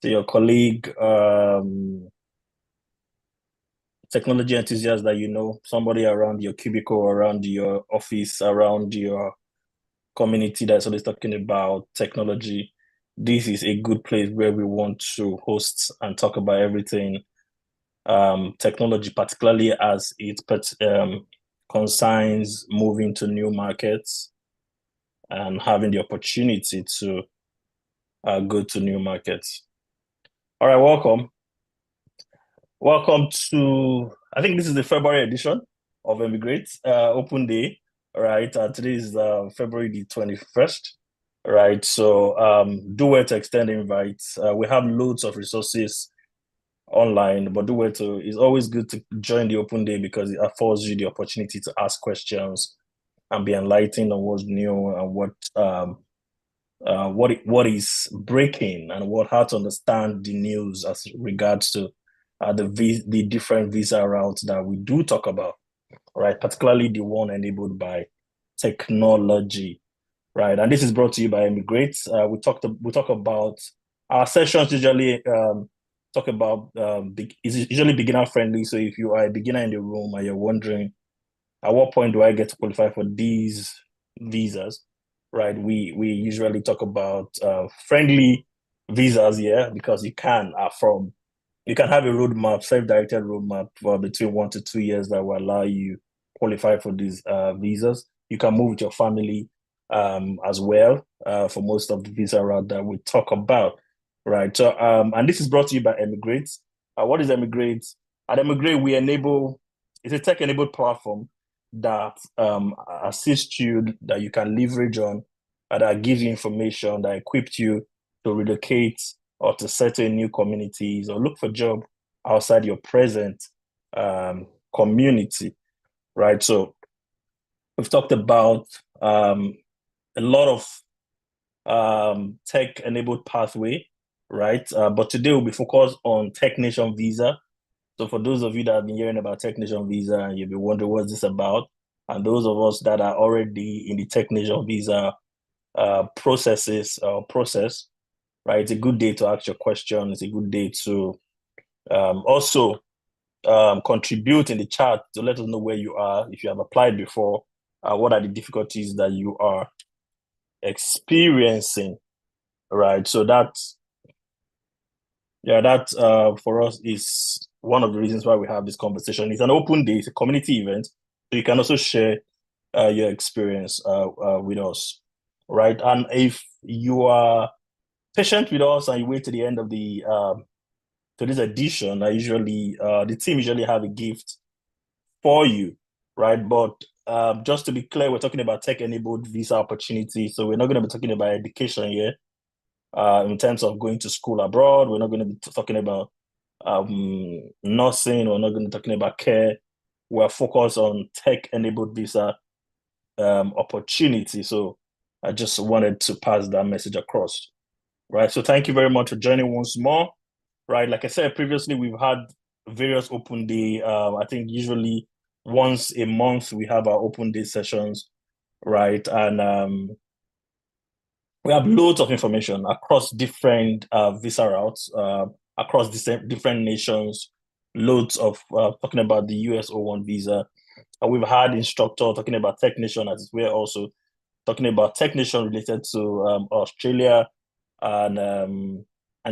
to your colleague, technology enthusiast that you know, somebody around your cubicle, around your office, around your community that's always talking about technology. This is a good place where we want to host and talk about everything technology, particularly as it concerns moving to new markets and having the opportunity to go to new markets. All right, welcome. Welcome to, I think this is the February edition of eMigr8 Open Day. All right, today is February the 21st. All right, so do well to extend invites. We have loads of resources online, but do well to, it's always good to join the Open Day because it affords you the opportunity to ask questions and be enlightened on what's new and what is breaking and what how to understand the news as regards to the different visa routes that we do talk about, right? Particularly the one enabled by technology, right? And this is brought to you by eMigr8. We talk about our sessions usually talk about is usually beginner friendly. So if you are a beginner in the room and you're wondering at what point do I get to qualify for these visas, right? We usually talk about friendly visas, yeah, because you can have a roadmap, self-directed roadmap for between 1 to 2 years that will allow you qualify for these visas. You can move with your family as well for most of the visa route that we talk about, right? So, and this is brought to you by eMigr8. What is eMigr8? At eMigr8, it's a tech-enabled platform that assists you, that you can leverage on, that gives you information, that equips you to relocate or to settle in new communities or look for job outside your present community, right? So we've talked about a lot of tech-enabled pathway, right? But today we'll be focused on Tech Nation Visa. So for those of you that have been hearing about Tech Nation Visa and you'll be wondering what's this about, and those of us that are already in the Tech Nation Visa process, right? It's a good day to ask your question. It's a good day to also contribute in the chat to let us know where you are. If you have applied before, what are the difficulties that you are experiencing, right? So that for us is one of the reasons why we have this conversation. It's an open day, it's a community event, so you can also share your experience with us, right? And if you are patient with us and you wait to the end of the to this edition, I usually the team usually have a gift for you, right? But just to be clear, we're talking about tech-enabled visa opportunities, so we're not going to be talking about education here. In terms of going to school abroad, we're not going to be talking about nursing. We're not going to be talking about care. We're focused on tech-enabled visa opportunity. So I just wanted to pass that message across, right? So thank you very much for joining once more, right? Like I said previously, we've had various open day. I think usually once a month we have our open day sessions, right? And we have loads of information across different visa routes, across different nations, loads of talking about the US O1 visa. And we've had instructor talking about technician as well, also talking about technician related to Australia, and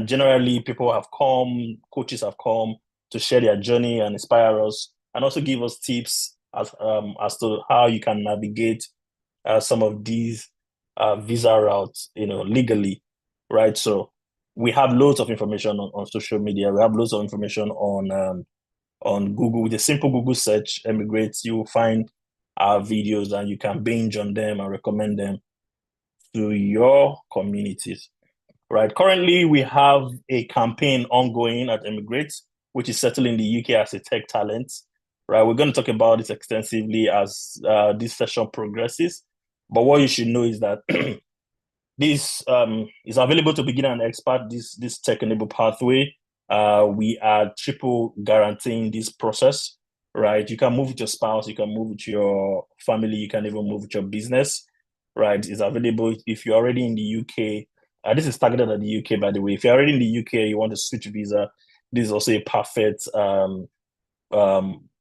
generally people have come, coaches have come to share their journey and inspire us, and also give us tips as to how you can navigate some of these visa routes, legally, right? So we have loads of information on social media. We have loads of information on Google. With a simple Google search, eMigr8, you will find our videos and you can binge on them and recommend them to your communities, right? Currently, we have a campaign ongoing at eMigr8, which is settling the UK as a tech talent, right? We're going to talk about this extensively as this session progresses. But what you should know is that this is available to beginner and expert, this tech-enabled pathway. We are triple guaranteeing this process, right? You can move with your spouse, you can move with your family, you can even move with your business, right? It's available if you're already in the UK. This is targeted at the UK, by the way. If you're already in the UK, you want to switch visa, this is also a perfect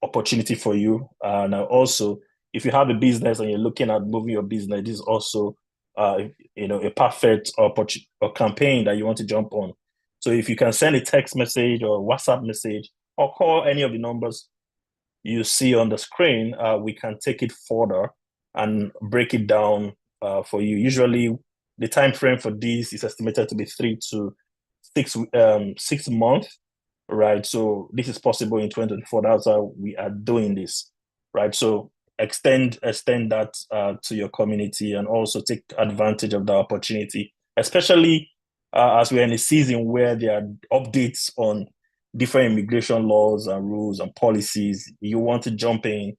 opportunity for you. And also, if you have a business and you're looking at moving your business, this is also a perfect opportunity or campaign that you want to jump on. So if you can send a text message or WhatsApp message or call any of the numbers you see on the screen, we can take it further and break it down for you. Usually, the time frame for this is estimated to be 3 to 6 months, right? So this is possible in 2024. That's why we are doing this, right? So extend that to your community and also take advantage of the opportunity, especially as we're in a season where there are updates on different immigration laws and rules and policies. You want to jump in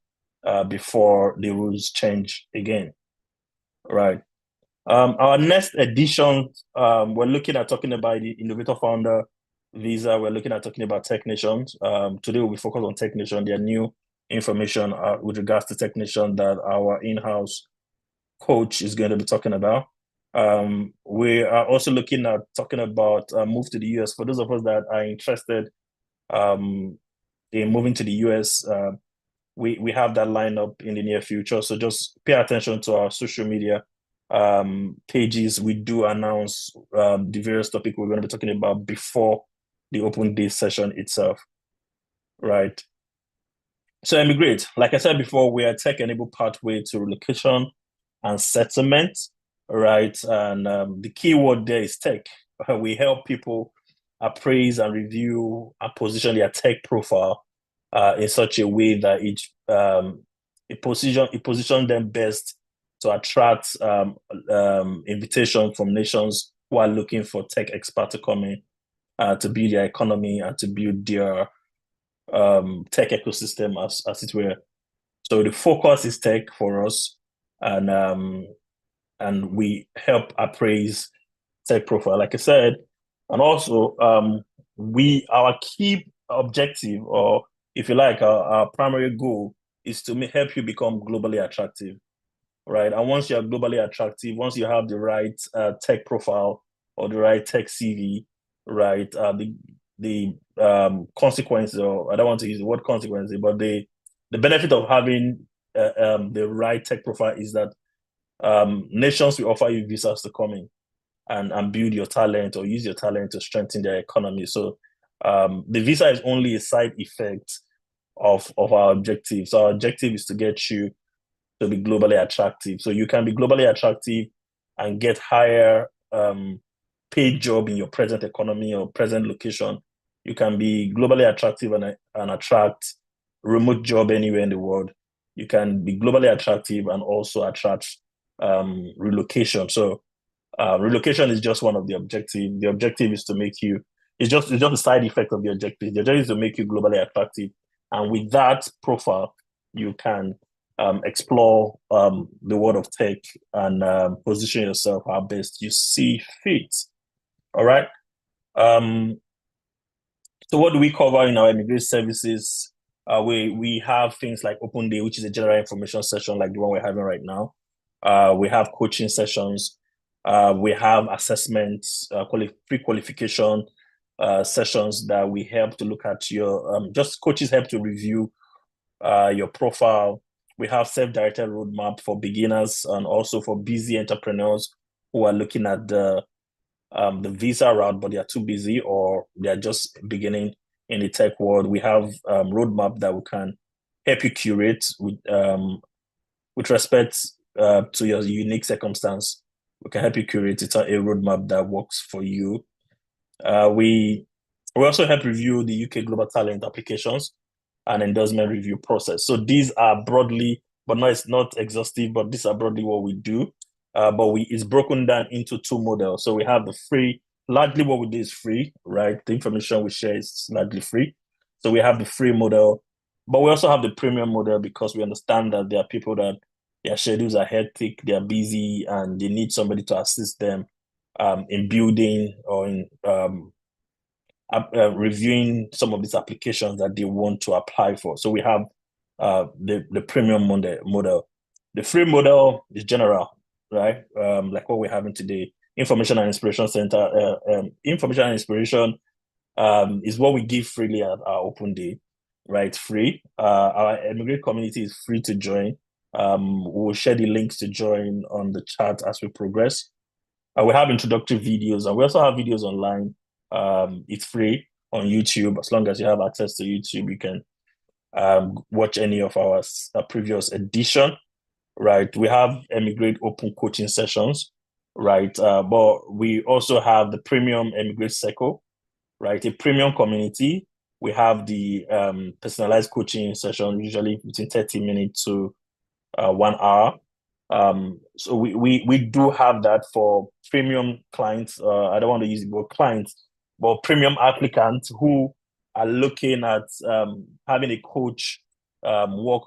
before the rules change again, right? Our next edition, we're looking at talking about the Innovator Founder Visa. We're looking at talking about technicians. Today we'll be focused on technician. There are new information with regards to technician that our in-house coach is going to be talking about. We are also looking at talking about move to the US. For those of us that are interested in moving to the US, we have that lineup in the near future. So just pay attention to our social media pages. We do announce the various topics we're going to be talking about before the open day session itself, right? So eMigr8, like I said before, we are a tech-enabled pathway to relocation and settlement, right? And the key word there is tech. We help people appraise and review and position their tech profile in such a way that it position them best to attract invitation from nations who are looking for tech experts to come in to build their economy and to build their tech ecosystem as it were. So the focus is tech for us, and we help appraise tech profile, like I said, and also our key objective, or if you like, our primary goal is to help you become globally attractive, right? And once you're globally attractive, once you have the right tech profile or the right tech CV, right, the consequences, or I don't want to use the word consequences, but the benefit of having the right tech profile is that nations will offer you visas to come in and build your talent or use your talent to strengthen their economy. So the visa is only a side effect of our objective. So our objective is to get you to be globally attractive. So you can be globally attractive and get higher paid job in your present economy or present location. You can be globally attractive and attract remote job anywhere in the world. You can be globally attractive and also attract relocation. So relocation is just one of the objectives. The objective is to make you, it's just a side effect of the objective. The objective is to make you globally attractive. And with that profile, you can explore the world of tech and position yourself how best you see fit. All right. Um, so what do we cover in our eMigr8 services? We have things like Open Day, which is a general information session like the one we're having right now. We have coaching sessions. We have assessments, pre-qualification sessions that we help to look at your, just coaches help to review your profile. We have self-directed roadmap for beginners and also for busy entrepreneurs who are looking at the visa route, but they are too busy or they are just beginning in the tech world. We have roadmap that we can help you curate with respect to your unique circumstance. We can help you curate a roadmap that works for you. We also help review the UK Global Talent applications and endorsement review process. So these are broadly, but no, it's not exhaustive, but these are broadly what we do. But it's broken down into two models. So we have the free, largely what we do is free, right? The information we share is largely free. So we have the free model, but we also have the premium model because we understand that there are people that their schedules are hectic, they are busy, and they need somebody to assist them in building or in reviewing some of these applications that they want to apply for. So we have the premium model. The free model is general, right? Like what we're having today. Information and Inspiration Center. Information and Inspiration is what we give freely at our open day, right? Free. Our eMigr8 community is free to join. We'll share the links to join on the chat as we progress. We have introductory videos, and we also have videos online. It's free on YouTube. As long as you have access to YouTube, you can watch any of our previous edition, right? We have eMigr8 open coaching sessions, right? But we also have the premium eMigr8 Circle, right? A premium community. We have the personalized coaching session, usually between 30 minutes to 1 hour. So we do have that for premium clients. I don't want to use the word clients, but premium applicants who are looking at having a coach work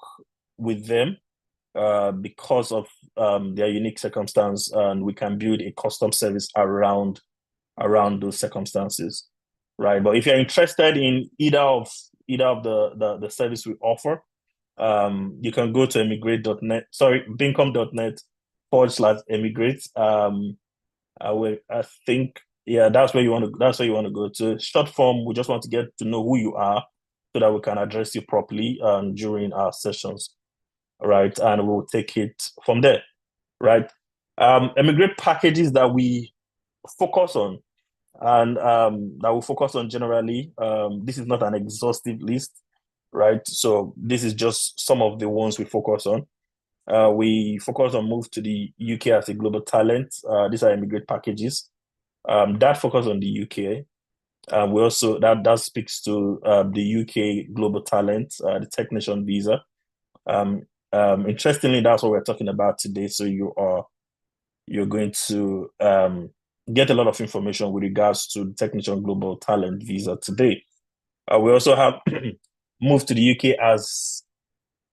with them because of their unique circumstance, and we can build a custom service around those circumstances, right? But if you're interested in either of the service we offer, you can go to emigrate.net, sorry, bincom.net/emigrate. I think, yeah, that's where you want to go to. Short form, we just want to get to know who you are so that we can address you properly during our sessions, right? And we'll take it from there, right? eMigr8 packages that we focus on and that we focus on generally. This is not an exhaustive list, right? So this is just some of the ones we focus on. We focus on move to the UK as a global talent. These are eMigr8 packages. That focus on the UK. We also that speaks to the UK global talent, the technician visa. Interestingly, that's what we're talking about today. So you're going to get a lot of information with regards to the technician global talent visa today. We also have moved to the UK as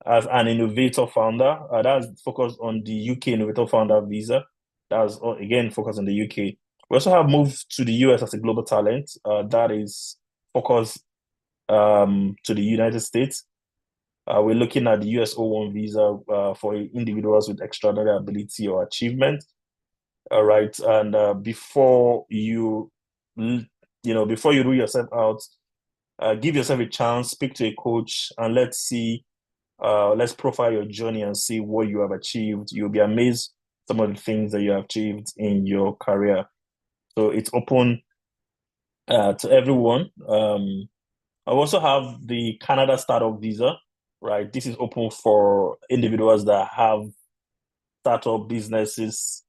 an innovator founder. That's focused on the UK innovator founder visa. That's again focused on the UK. We also have moved to the US as a global talent. That is focused to the United States. We're looking at the US O1 visa for individuals with extraordinary ability or achievement. All right, and before you rule yourself out, give yourself a chance, speak to a coach, and let's profile your journey and see what you have achieved. You'll be amazed some of the things that you have achieved in your career. So it's open to everyone. I also have the Canada startup visa, right? This is open for individuals that have startup businesses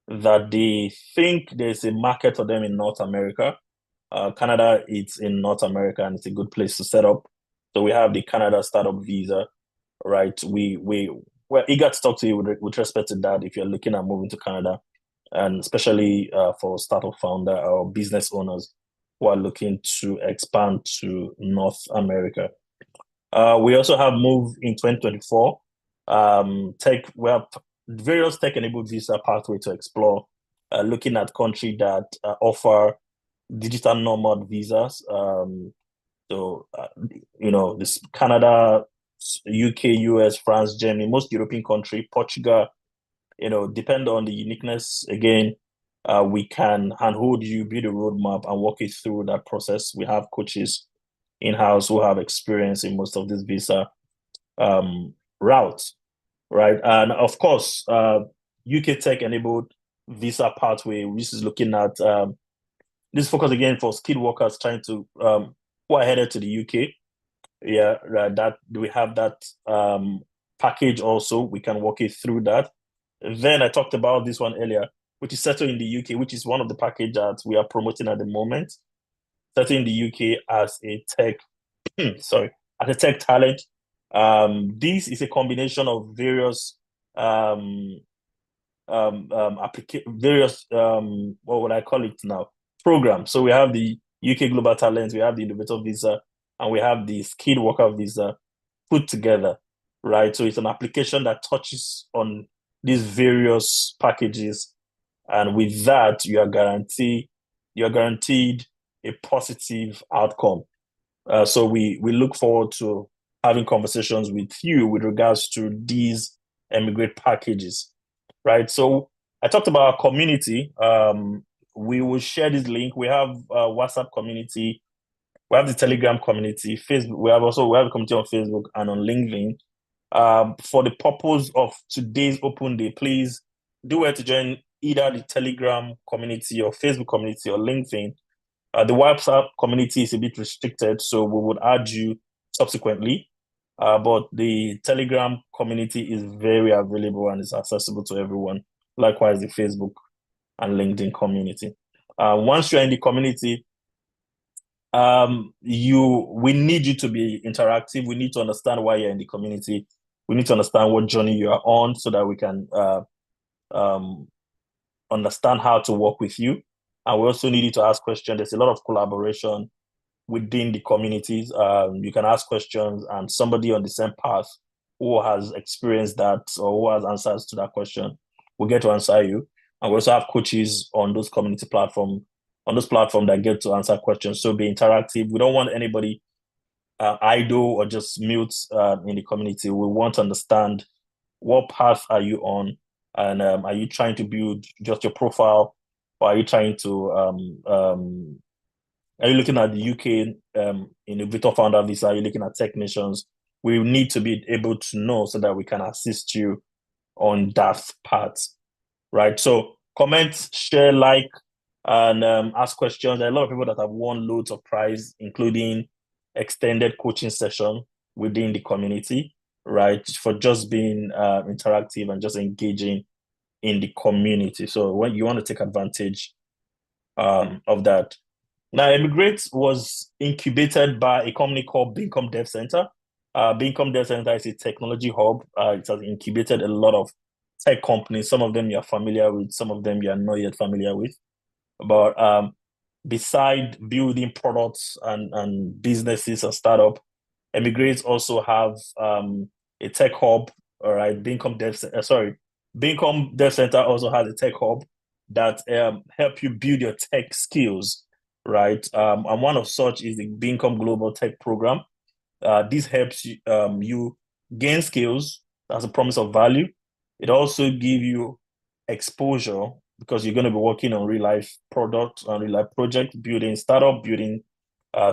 that they think there's a market for them in North America. Canada, it's in North America and it's a good place to set up. So we have the Canada startup visa, right? We're eager to talk to you with respect to that if you're looking at moving to Canada, and especially for startup founder or business owners who are looking to expand to North America. We also have moved in 2024. We have various tech-enabled visa pathway to explore, looking at countries that offer digital nomad visas. This Canada, UK, US, France, Germany, most European country, Portugal, depend on the uniqueness. Again, we can handhold you, build a roadmap, and walk you through that process. We have coaches in-house who have experience in most of these visa routes, right? And of course, UK tech-enabled visa pathway, which is looking at this focus again for skilled workers trying to who are headed to the UK. Yeah, right. That we have that package also. We can walk you through that. Then I talked about this one earlier, which is settled in the UK, which is one of the package that we are promoting at the moment. Settled in the UK as a tech, as a tech talent. This is a combination of various various what would I call it now? Programs. So we have the UK Global Talent, we have the Innovator Visa, and we have the Skilled Worker Visa put together, right? So it's an application that touches on these various packages, and with that, you are guaranteed a positive outcome. So we look forward to having conversations with you with regards to these eMigr8 packages, right? So I talked about our community. We will share this link. We have a WhatsApp community. We have the Telegram community. Facebook. We have a community on Facebook and on LinkedIn. For the purpose of today's open day, please do well to join either the Telegram community or Facebook community or LinkedIn. The WhatsApp community is a bit restricted, so we would add you subsequently. But the Telegram community is very available and is accessible to everyone. Likewise, the Facebook and LinkedIn community. Once you're in the community, we need you to be interactive. We need to understand why you're in the community. We need to understand what journey you are on so that we can um, understand how to work with you. And we also need you to ask questions. There's a lot of collaboration within the communities. You can ask questions, and somebody on the same path who has experienced that or who has answers to that question will get to answer you. And we also have coaches on those community platforms, that get to answer questions. So be interactive. We don't want anybody idle or just mute in the community. We want to understand what path are you on, and are you trying to build just your profile, or are you trying to are you looking at the UK innovator founder visa? Are you looking at tech nations? We need to be able to know so that we can assist you on that path, right? So comment, share, like, and ask questions. There are a lot of people that have won loads of prize, including extended coaching session within the community, right? For just being interactive and just engaging in the community. So when you want to take advantage of that. Now, eMigr8 was incubated by a company called Bincom Dev Center. Bincom Dev Center is a technology hub. It has incubated a lot of tech companies. Some of them you're familiar with, some of them you're not yet familiar with. But beside building products and businesses and startup, eMigr8 also have a tech hub. All right, Bincom Dev Center also has a tech hub that help you build your tech skills, right? And one of such is the Bincom Global Tech Program. This helps you gain skills. That's a promise of value. It also give you exposure because you're going to be working on real life products, on real life project, building startup, building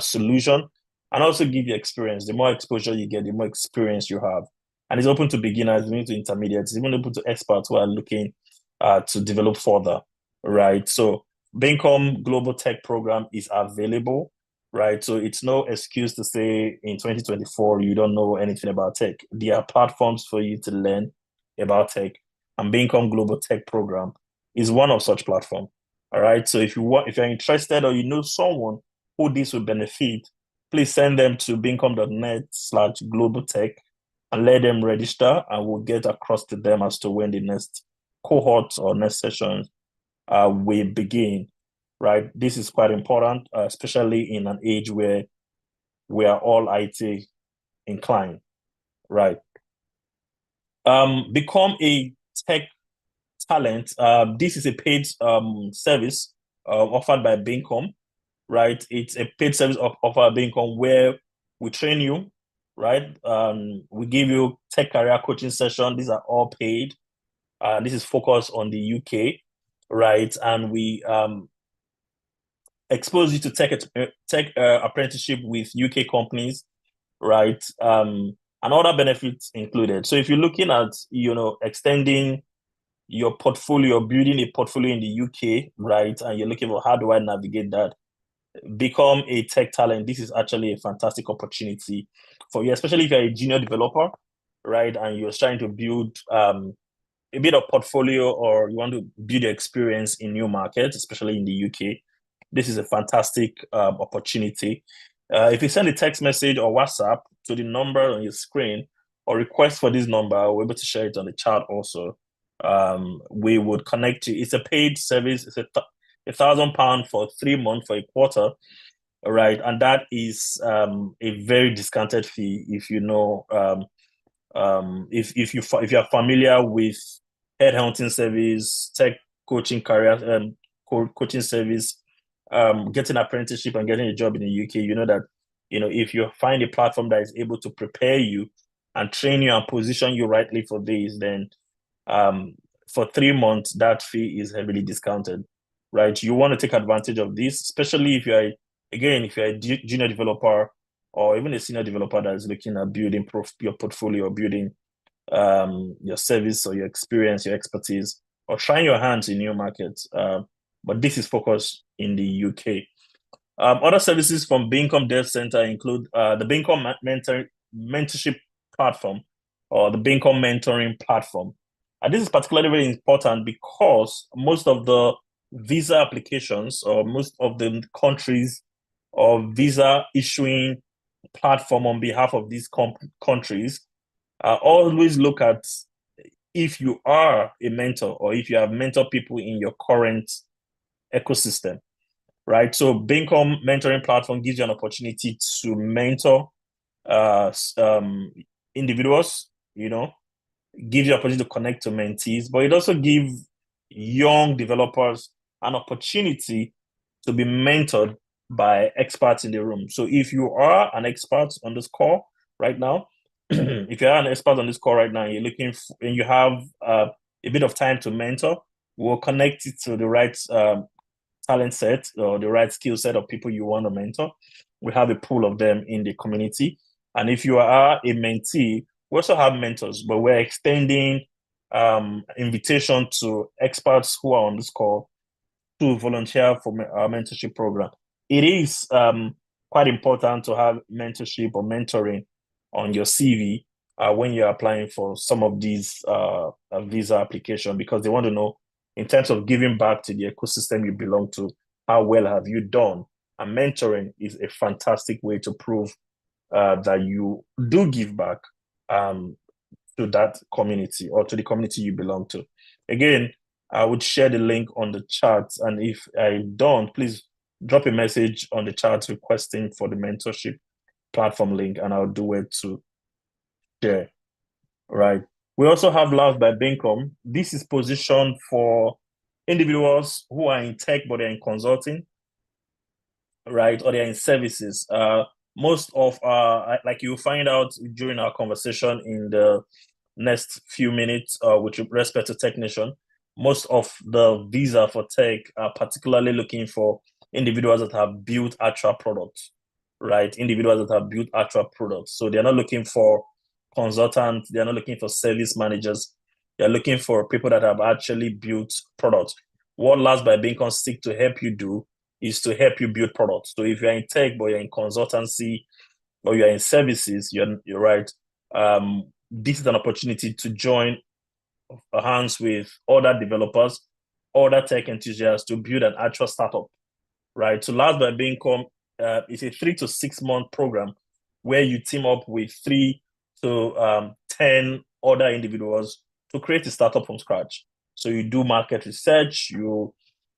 solution, and also give you experience. The more exposure you get, the more experience you have. And it's open to beginners, even to intermediates, even open to experts who are looking to develop further, right? So Bincom Global Tech Program is available, right? So it's no excuse to say in 2024 you don't know anything about tech. There are platforms for you to learn about tech, and Bincom Global Tech Program is one of such platforms. All right. So if you're interested or you know someone who this will benefit, please send them to bincom.net/global tech and let them register, and we'll get across to them as to when the next cohort or next session will begin. Right. This is quite important, especially in an age where we are all IT inclined. Right. Become a tech talent. This is a paid service offered by Bincom, right? It's a paid service offered by Bincom where we train you, right? We give you tech career coaching session. These are all paid. This is focused on the UK, right? And we expose you to tech apprenticeship with UK companies, right? And other benefits included. So if you're looking at, extending your portfolio, building a portfolio in the UK, right? And you're looking for how do I navigate that? Become a tech talent. This is actually a fantastic opportunity for you, especially if you're a junior developer, right? And you're trying to build a bit of portfolio or you want to build your experience in new markets, especially in the UK. This is a fantastic opportunity. If you send a text message or WhatsApp to the number on your screen or request for this number, we're able to share it on the chat also. We would connect you. It's a paid service. It's £1,000 for 3 months for a quarter, right? And that is a very discounted fee if you know if you're familiar with headhunting service, tech coaching career coaching service, getting apprenticeship and getting a job in the UK, you know that if you find a platform that is able to prepare you and train you and position you rightly for this, then for 3 months, that fee is heavily discounted, right? You want to take advantage of this, especially if you're, again, if you're a junior developer or even a senior developer that is looking at building your portfolio, building your service or your experience, your expertise, or trying your hands in new markets. But this is focused in the UK. Other services from Bincom Dev Center include the Bincom mentorship platform or the Bincom mentoring platform. And this is particularly very important because most of the visa applications or most of the countries or visa issuing platform on behalf of these countries always look at if you are a mentor or if you have mentored people in your current ecosystem, right? So Bincom mentoring platform gives you an opportunity to mentor individuals, gives you an opportunity to connect to mentees, but it also gives young developers an opportunity to be mentored by experts in the room. So if you are an expert on this call right now, if you are an expert on this call right now, and you're looking for, and you have a bit of time to mentor, we'll connect it to the right talent set or the right skill set of people you want to mentor. We have a pool of them in the community. And if you are a mentee, we also have mentors, but we're extending invitation to experts who are on this call to volunteer for our mentorship program. It is quite important to have mentorship or mentoring on your CV when you're applying for some of these visa application because they want to know in terms of giving back to the ecosystem you belong to, how well have you done? And mentoring is a fantastic way to prove that you do give back to that community or to the community you belong to. Again, I would share the link on the chat. And if I don't, please drop a message on the chat requesting for the mentorship platform link, and I'll do it to share. Right. We also have Labs by Bincom. This is positioned for individuals who are in tech, but they're in consulting, right? Or they're in services. Most of like you'll find out during our conversation in the next few minutes, with respect to technician, most of the visa for tech are particularly looking for individuals that have built actual products, right? Individuals that have built actual products. So they're not looking for consultants, they're not looking for service managers, they're looking for people that have actually built products. What Last by Beacon seek to help you do is to help you build products. So if you're in tech, but you're in consultancy or you're in services, you're right. This is an opportunity to join hands with other developers, other tech enthusiasts to build an actual startup, right? So Last by Bincom is a 3 to 6 month program where you team up with 3 to 10 other individuals to create a startup from scratch. So you do market research, you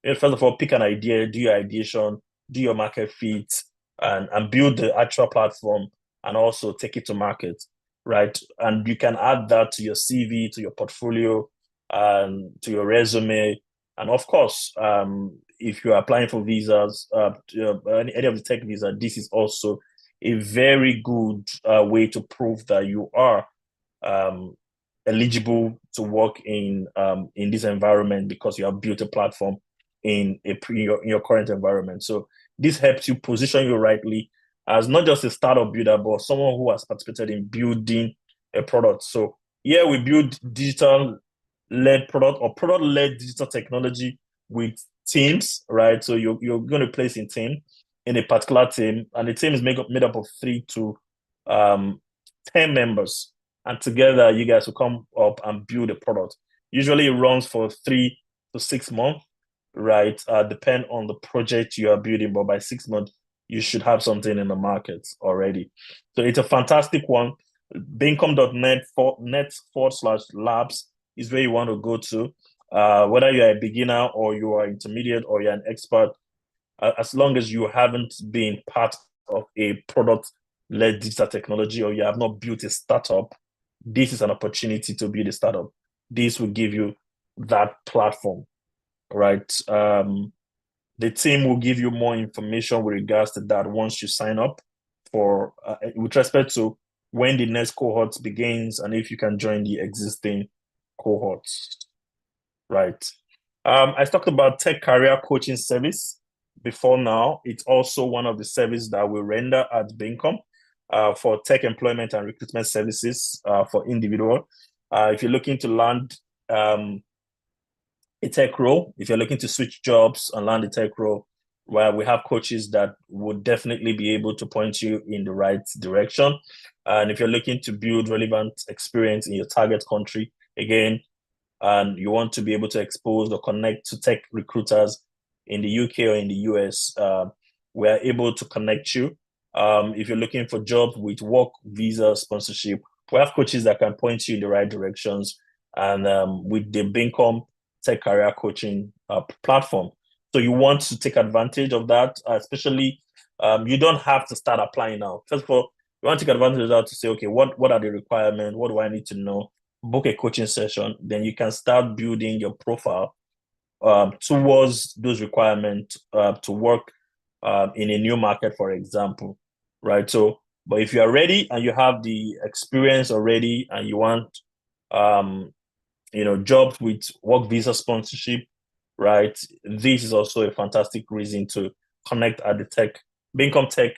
first of all pick an idea, do your ideation, do your market fit, and build the actual platform and also take it to market, right? And you can add that to your CV, to your portfolio, and to your resume. And of course, if you're applying for visas, any of the tech visa, this is also a very good way to prove that you are um, eligible to work in this environment because you have built a platform in your current environment. So this helps you position you rightly as not just a startup builder, but someone who has participated in building a product. So yeah, we build digital led product or product led digital technology with teams, right? So you're going to place in team in a particular team, and the team is made up of 3 to 10 members, and together you guys will come up and build a product. Usually it runs for 3 to 6 months, right? Depend on the project you are building, but by 6 months you should have something in the market already. So it's a fantastic one. Bincom.net/labs is where you want to go to. Whether you're a beginner or you are intermediate or you're an expert, as long as you haven't been part of a product-led digital technology or you have not built a startup, this is an opportunity to build a startup. This will give you that platform, right? The team will give you more information with regards to that once you sign up for, with respect to when the next cohort begins and if you can join the existing cohorts. right? I talked about tech career coaching service before now. It's also one of the services that we render at Bincom for tech employment and recruitment services for individual. If you're looking to land a tech role, if you're looking to switch jobs and land a tech role, where we have coaches that would definitely be able to point you in the right direction. And if you're looking to build relevant experience in your target country, again, and you want to be able to expose or connect to tech recruiters in the UK or in the US, we are able to connect you. If you're looking for jobs with work visa sponsorship, we have coaches that can point you in the right directions. And with the Bincom Tech Career Coaching platform. So you want to take advantage of that, especially you don't have to start applying now. First of all, you want to take advantage of that to say, okay, what are the requirements? What do I need to know? Book a coaching session, then you can start building your profile towards those requirements to work in a new market, for example, right? So, but if you are ready and you have the experience already and you want, um, jobs with work visa sponsorship, right? This is also a fantastic reason to connect at the Bincom Tech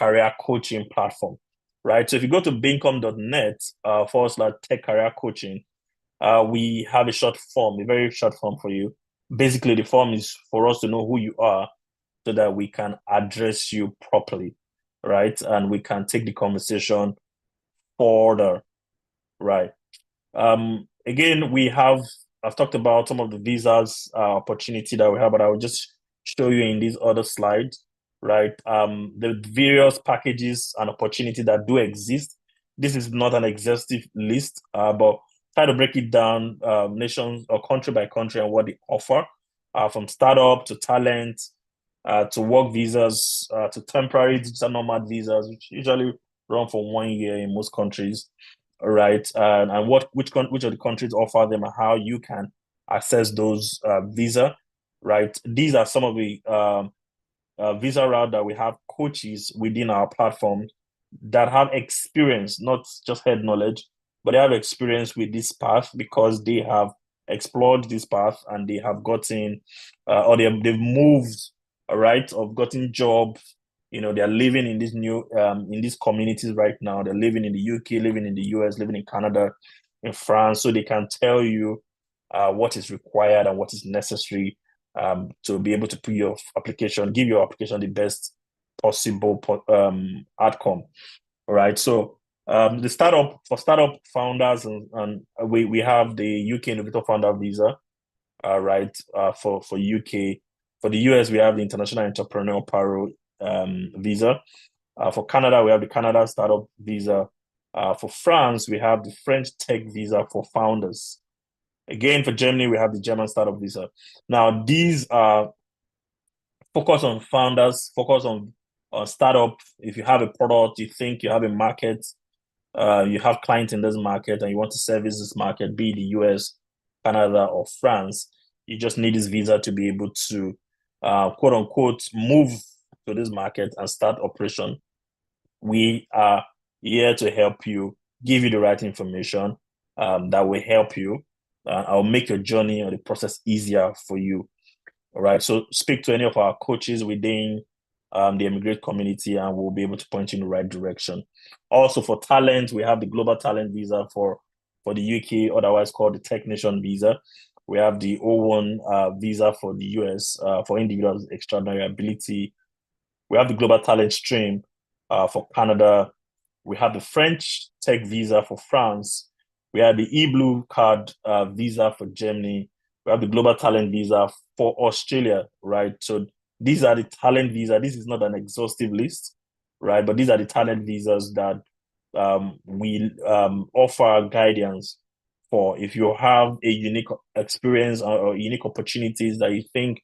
Career Coaching platform, right? So if you go to bincom.net /tech career coaching, we have a short form, a very short form for you. Basically, the form is for us to know who you are so that we can address you properly, right? And we can take the conversation further, right? Again, I've talked about some of the visas opportunity that we have, but I will just show you in these other slides, right? The various packages and opportunity that do exist. This is not an exhaustive list, but try to break it down nations or country by country and what they offer, from startup to talent, to work visas, to temporary digital nomad visas, which usually run for 1 year in most countries, right? And which of the countries offer them and how you can access those visa, right? These are some of the visa route that we have coaches within our platform that have experience, not just head knowledge, but they have experience with this path because they have explored this path and they have gotten or they've moved, all right, of gotten jobs. They're living in in these communities right now. They're living in the UK, living in the US, living in Canada, in France, so they can tell you what is required and what is necessary to be able to put your application, give your application the best possible outcome. All right. So the startup founders, and we have the UK Innovator Founder Visa, right, for UK. For the US, we have the International Entrepreneur Payroll visa. For Canada, we have the Canada Startup Visa. For France, we have the French Tech Visa for founders. Again, for Germany, we have the German Startup Visa. Now, these are focus on founders, focus on startup. If you have a product, you think you have a market, you have clients in this market, and you want to service this market, be it the US, Canada, or France, you just need this visa to be able to, quote unquote, move to this market and start operation. We are here to help you, give you the right information that will help you. I'll make your journey or the process easier for you. All right. So speak to any of our coaches within the eMigr8 community and we'll be able to point you in the right direction. Also for talent, we have the Global Talent Visa for the UK, otherwise called the Tech Nation Visa. We have the O1 visa for the US for individuals extraordinary ability. We have the Global Talent Stream for Canada. We have the French Tech Visa for France. We have the eBlue Card visa for Germany. We have the Global Talent Visa for Australia, right? So these are the talent visa. This is not an exhaustive list, right? But these are the talent visas that we offer guidance for. If you have a unique experience or unique opportunities that you think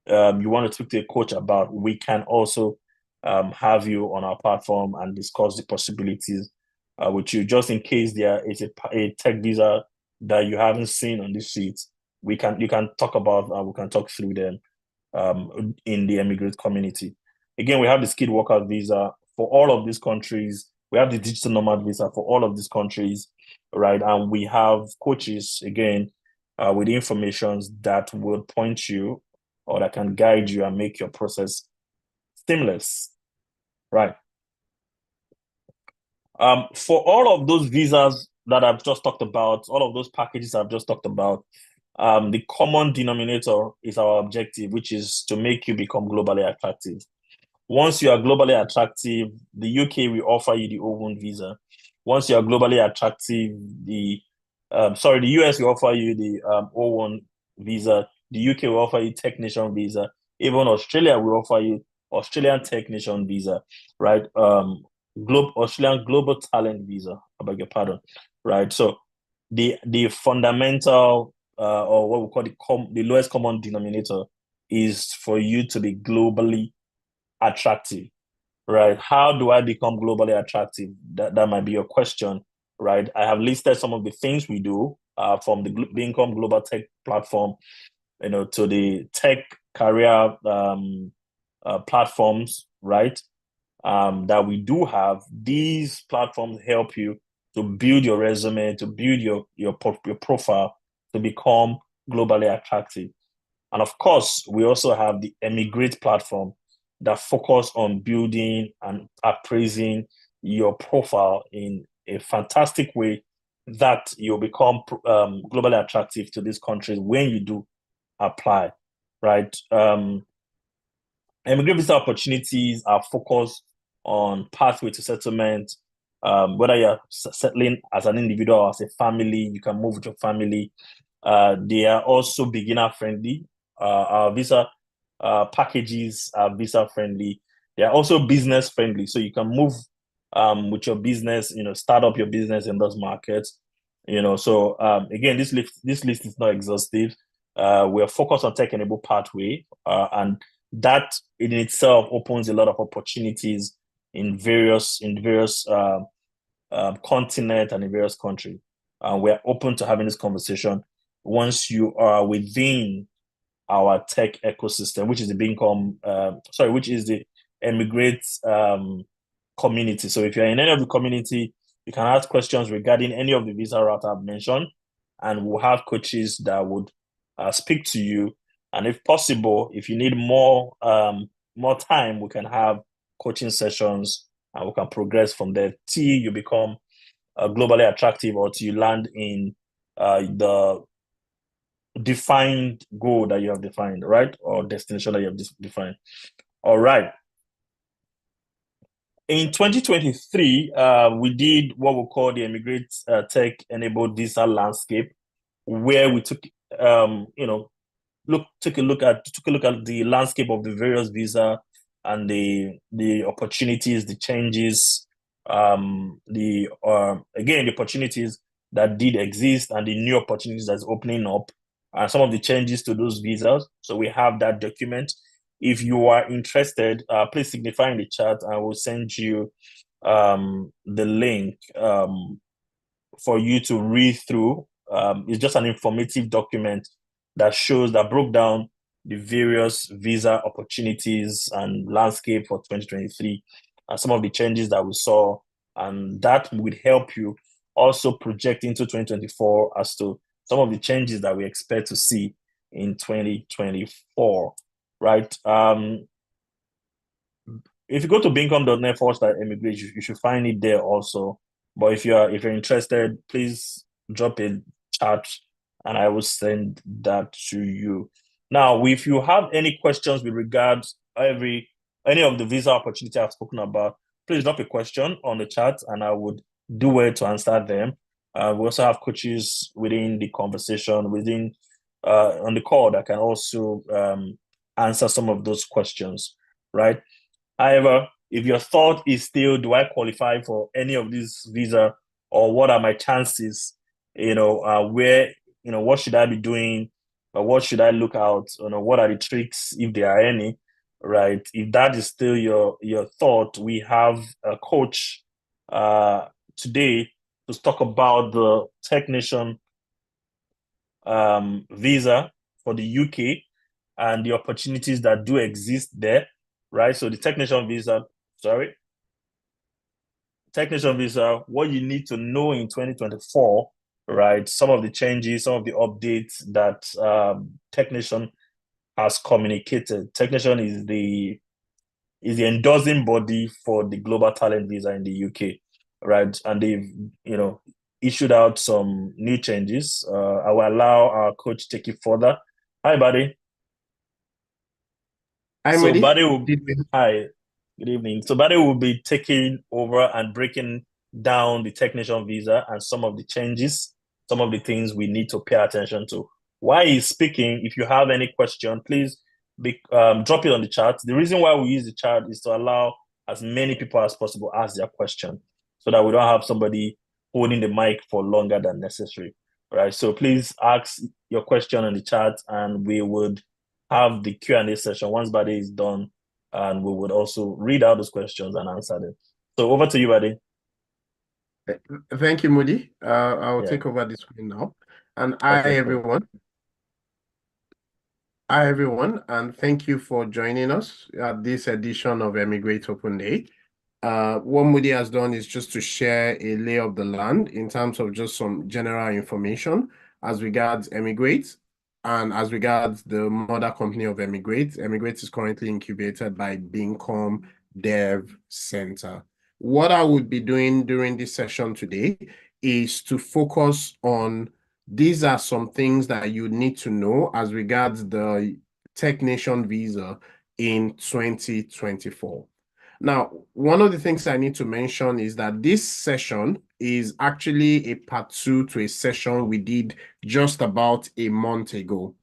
you want to speak to a coach about, we can also have you on our platform and discuss the possibilities with you. Just in case there is a tech visa that you haven't seen on this sheet, you can talk about we can talk through them in the eMigr8 community. Again, we have the skilled worker visa for all of these countries. We have the digital nomad visa for all of these countries, right? And we have coaches again with information that will point you or that can guide you and make your process seamless, right? For all of those visas that I've just talked about, all of those packages I've just talked about, the common denominator is our objective, which is to make you become globally attractive. Once you are globally attractive, the UK will offer you the O1 visa. Once you are globally attractive, the US will offer you the O1 visa. The UK will offer you Technician visa. Even Australia will offer you Australian Technician visa, right? Australian Global Talent visa. I beg your pardon, right? So the fundamental or what we call the lowest common denominator is for you to be globally attractive, right? How do I become globally attractive? That might be your question, right? I have listed some of the things we do from the Income Global Tech platform, to the tech career platforms, right? That we do have. These platforms help you to build your resume, to build your profile, to become globally attractive. And of course, we also have the eMigr8 platform that focus on building and appraising your profile in a fantastic way that you'll become globally attractive to these countries when you do apply, right? Immigrant visa opportunities are focused on pathway to settlement. Whether you're settling as an individual or as a family, you can move with your family. They are also beginner friendly. Our visa packages are visa friendly. They are also business friendly, so you can move with your business. Start up your business in those markets. So again, this list is not exhaustive. We're focused on tech-enabled pathway, and that in itself opens a lot of opportunities in various continent and in various countries. We're open to having this conversation once you are within our tech ecosystem, which is which is the eMigr8 community. So if you're in any of the community, you can ask questions regarding any of the visa route I've mentioned, and we'll have coaches that would speak to you. And if possible, if you need more time, we can have coaching sessions and we can progress from there till you become globally attractive or till you land in the defined goal that you have defined, right? Or destination that you have defined. All right. In 2023, we did what we call the eMigr8 tech-enabled visa landscape, where we took took a look at the landscape of the various visa and the opportunities, the changes, the again the opportunities that did exist and the new opportunities that's opening up, and some of the changes to those visas. So we have that document. If you are interested, please signify in the chat, and I will send you the link for you to read through. It's just an informative document that broke down the various visa opportunities and landscape for 2023 and some of the changes that we saw. And that would help you also project into 2024 as to some of the changes that we expect to see in 2024, right? If you go to bincom.net/eMigr8, you should find it there also. But if you're interested, please drop a chat and I will send that to you. Now, if you have any questions with regards any of the visa opportunity I've spoken about, please drop a question on the chat and I would do well to answer them. We also have coaches within the conversation, on the call that can also answer some of those questions, right? However, if your thought is still, do I qualify for any of these visa, or what are my chances? What should I be doing? Or what should I look out? What are the tricks, if there are any? Right? If that is still your thought, we have a coach today to talk about the technician visa for the UK and the opportunities that do exist there, right? So the technician visa, what you need to know in 2024, right? Some of the changes, some of the updates that Technician has communicated. Technician is the endorsing body for the global talent visa in the UK, right? And they've, issued out some new changes. I will allow our coach to take it further. Hi, buddy. Hi, So Modi. Buddy will, hi, good evening. So Buddy will be taking over and breaking down the technician visa and some of the changes, some of the things we need to pay attention to. While he's speaking, if you have any question, please drop it on the chat. The reason why we use the chat is to allow as many people as possible ask their question so that we don't have somebody holding the mic for longer than necessary. Right. So please ask your question in the chat and we would have the Q&A session once Bade is done, and we would also read out those questions and answer them. So over to you, Bade. Thank you, Modi. I'll Yeah. take over the screen now. And Okay, cool. Hi, everyone, and thank you for joining us at this edition of eMigr8 Open Day. What Moody has done is just to share a lay of the land in terms of just some general information as regards eMigr8 and as regards the mother company of eMigr8. eMigr8 is currently incubated by Bincom Dev Center. What I would be doing during this session today is to focus on these are some things that you need to know as regards the Technician visa in 2024. Now, one of the things I need to mention is that this session is actually a part two to a session we did just about a month ago.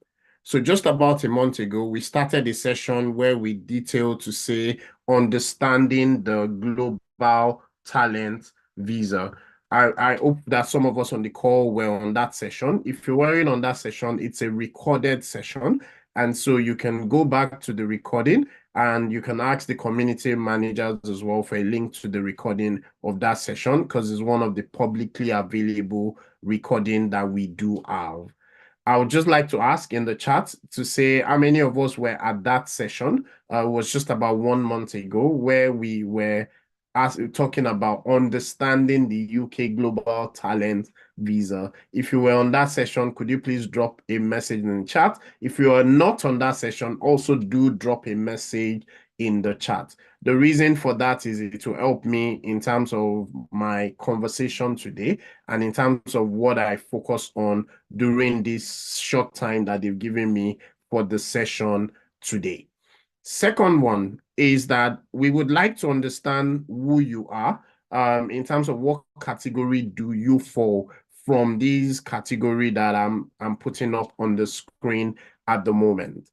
So just about a month ago, we started a session where we detailed to say understanding the global talent visa. I hope that some of us on the call were on that session. If you weren't on that session, it's a recorded session. And so you can go back to the recording and you can ask the community managers as well for a link to the recording of that session because it's one of the publicly available recording that we do have. I would just like to ask in the chat to say how many of us were at that session. It was just about 1 month ago where we were talking about understanding the UK Global Talent Visa. If you were on that session, could you please drop a message in the chat? If you are not on that session, also do drop a message in the chat. The reason for that is it will help me in terms of my conversation today and in terms of what I focus on during this short time that they've given me for the session today. Second one is that we would like to understand who you are in terms of what category do you fall from these category that I'm putting up on the screen at the moment.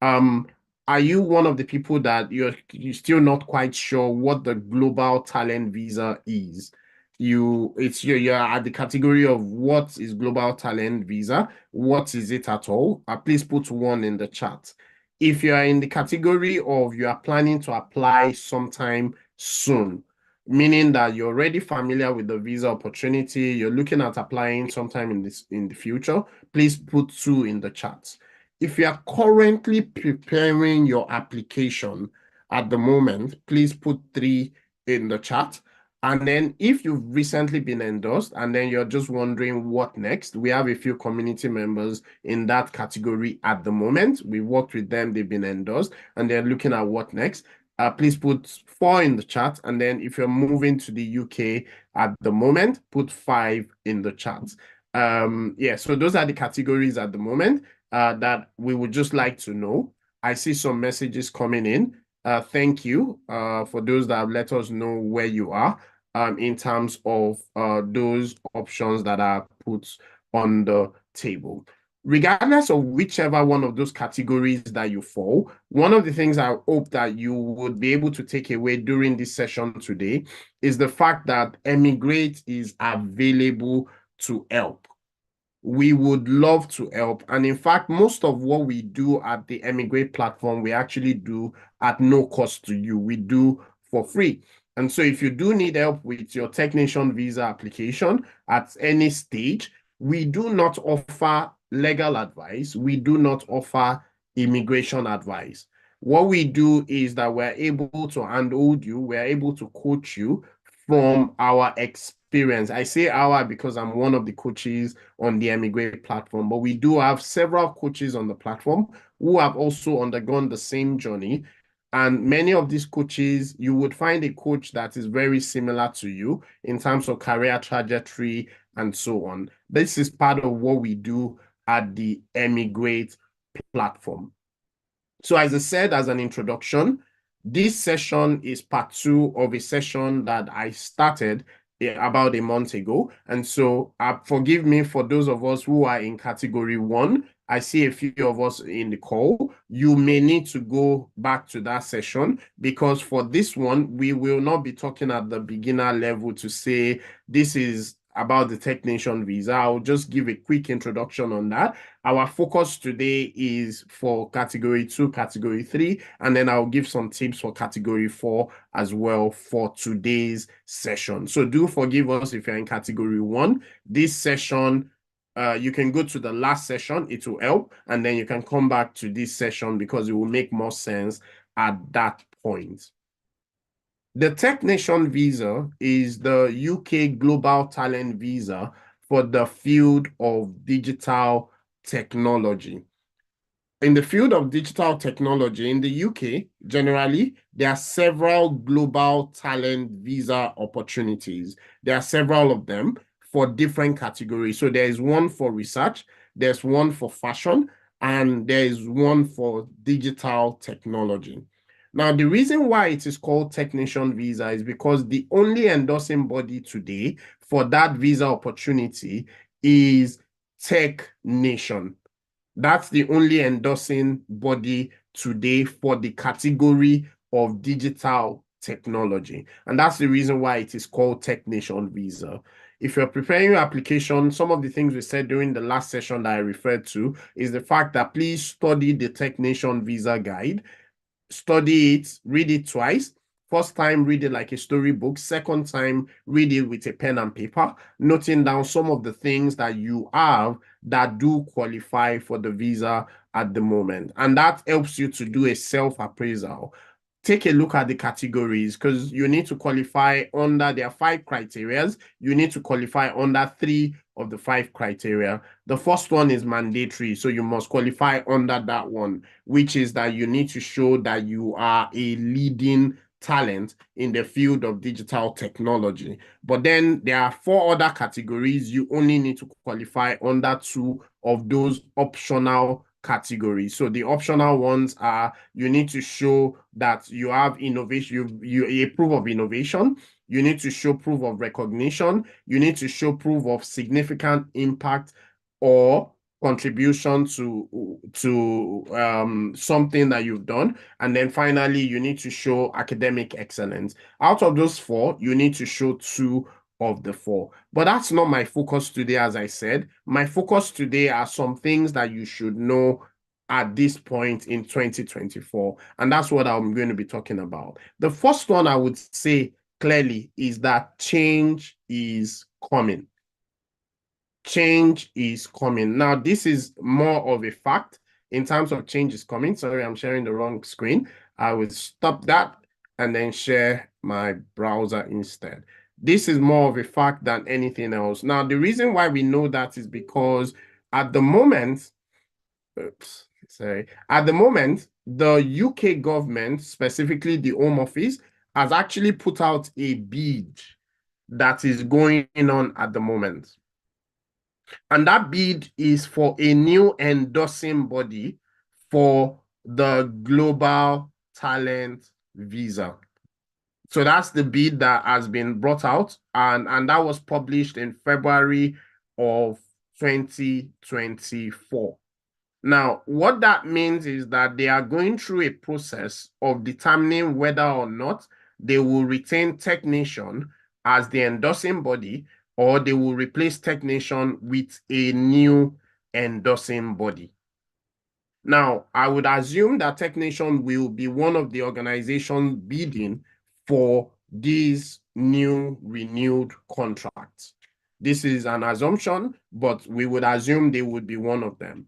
Um, are you one of the people that you're still not quite sure what the global talent visa is? You're at the category of what is global talent visa? What is it at all? Please put one in the chat. If you are in the category of you are planning to apply sometime soon, meaning that you're already familiar with the visa opportunity, you're looking at applying sometime in the future, please put 2 in the chat. If you are currently preparing your application at the moment, please put 3 in the chat. And then if you've recently been endorsed and then you're just wondering what next, we have a few community members in that category at the moment. We worked with them, they've been endorsed, and they're looking at what next. Please put 4 in the chat. And then if you're moving to the UK at the moment, put 5 in the chat. Yeah, so those are the categories at the moment that we would just like to know. I see some messages coming in. Thank you for those that have let us know where you are in terms of those options that are put on the table. Regardless of whichever one of those categories that you fall, one of the things I hope that you would be able to take away during this session today is the fact that eMigr8 is available to help. We would love to help. And in fact, most of what we do at the eMigr8 platform, we actually do at no cost to you. We do for free. And so if you do need help with your technician visa application at any stage, we do not offer legal advice. We do not offer immigration advice. What we do is that we're able to handhold you, we're able to coach you from our experience. I say our because I'm one of the coaches on the eMigr8 platform, but we do have several coaches on the platform who have also undergone the same journey. And many of these coaches, you would find a coach that is very similar to you in terms of career trajectory and so on. This is part of what we do at the eMigr8 platform. So as I said, as an introduction, this session is part two of a session that I started about a month ago. And so forgive me for those of us who are in category one. I see a few of us in the call. You may need to go back to that session because for this one, we will not be talking at the beginner level to say this is about the technician visa. I'll just give a quick introduction on that. Our focus today is for category 2, category 3, and then I'll give some tips for category 4 as well for today's session. So do forgive us if you're in category 1. This session, you can go to the last session, it will help, and then you can come back to this session because it will make more sense at that point. The Technician visa is the UK Global Talent Visa for the field of digital technology. In the field of digital technology in the UK, generally, there are several global talent visa opportunities. There are several of them for different categories. So there is one for research, there's one for fashion, and there is one for digital technology. Now, the reason why it is called Technician Visa is because the only endorsing body today for that visa opportunity is Tech Nation. That's the only endorsing body today for the category of digital technology. And that's the reason why it is called Technician Visa. If you're preparing your application, some of the things we said during the last session that I referred to is the fact that please study the Technician Visa guide, study it, read it twice. First time, read it like a storybook. Second time, read it with a pen and paper, noting down some of the things that you have that do qualify for the visa at the moment. And that helps you to do a self-appraisal. Take a look at the categories because you need to qualify under, there are 5 criteria. You need to qualify under 3 of the 5 criteria. The first one is mandatory, so you must qualify under that one, which is that you need to show that you are a leading talent in the field of digital technology. But then there are 4 other categories. You only need to qualify under 2 of those optional categories. So the optional ones are you need to show that you have innovation, you a proof of innovation. You need to show proof of recognition. You need to show proof of significant impact or contribution to something that you've done. And then finally, you need to show academic excellence. Out of those 4, you need to show 2 of the 4. But that's not my focus today, as I said. My focus today are some things that you should know at this point in 2024. And that's what I'm going to be talking about. The first one I would say clearly is that change is coming. Change is coming. Now, this is more of a fact in terms of change is coming. Sorry, I'm sharing the wrong screen. I will stop that and then share my browser instead. This is more of a fact than anything else. Now, the reason why we know that is because at the moment, at the moment, the UK government, specifically the Home Office, has actually put out a bid that is going on at the moment. And that bid is for a new endorsing body for the Global Talent Visa. So that's the bid that has been brought out, and that was published in February of 2024. Now, what that means is that they are going through a process of determining whether or not they will retain Technician as the endorsing body or they will replace Technician with a new endorsing body. Now, I would assume that Technician will be one of the organizations bidding for these new renewed contracts. This is an assumption, but we would assume they would be one of them.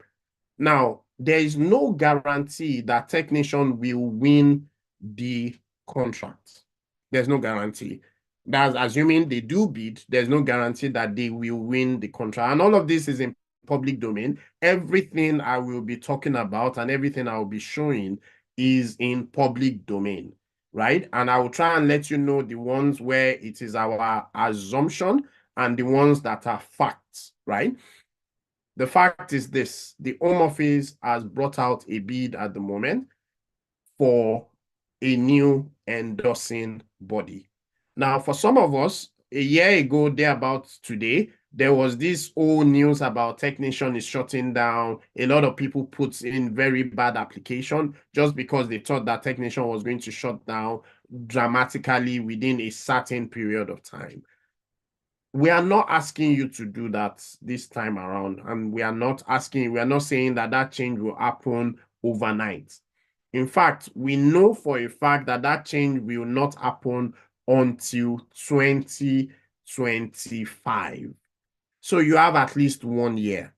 Now, there is no guarantee that Technician will win the contract. There's no guarantee. That's assuming they do bid. There's no guarantee that they will win the contract. And all of this is in public domain. Everything I will be talking about and everything I will be showing is in public domain, right? And I will try and let you know the ones where it is our assumption and the ones that are facts, right? The fact is this: the Home Office has brought out a bid at the moment for a new endorsing body. Now, for some of us, a year ago, thereabouts today, there was this old news about technician is shutting down. A lot of people put in very bad application just because they thought that technician was going to shut down dramatically within a certain period of time. We are not asking you to do that this time around, and we are not saying that that change will happen overnight. In fact, we know for a fact that that change will not happen until 2025. So you have at least 1 year.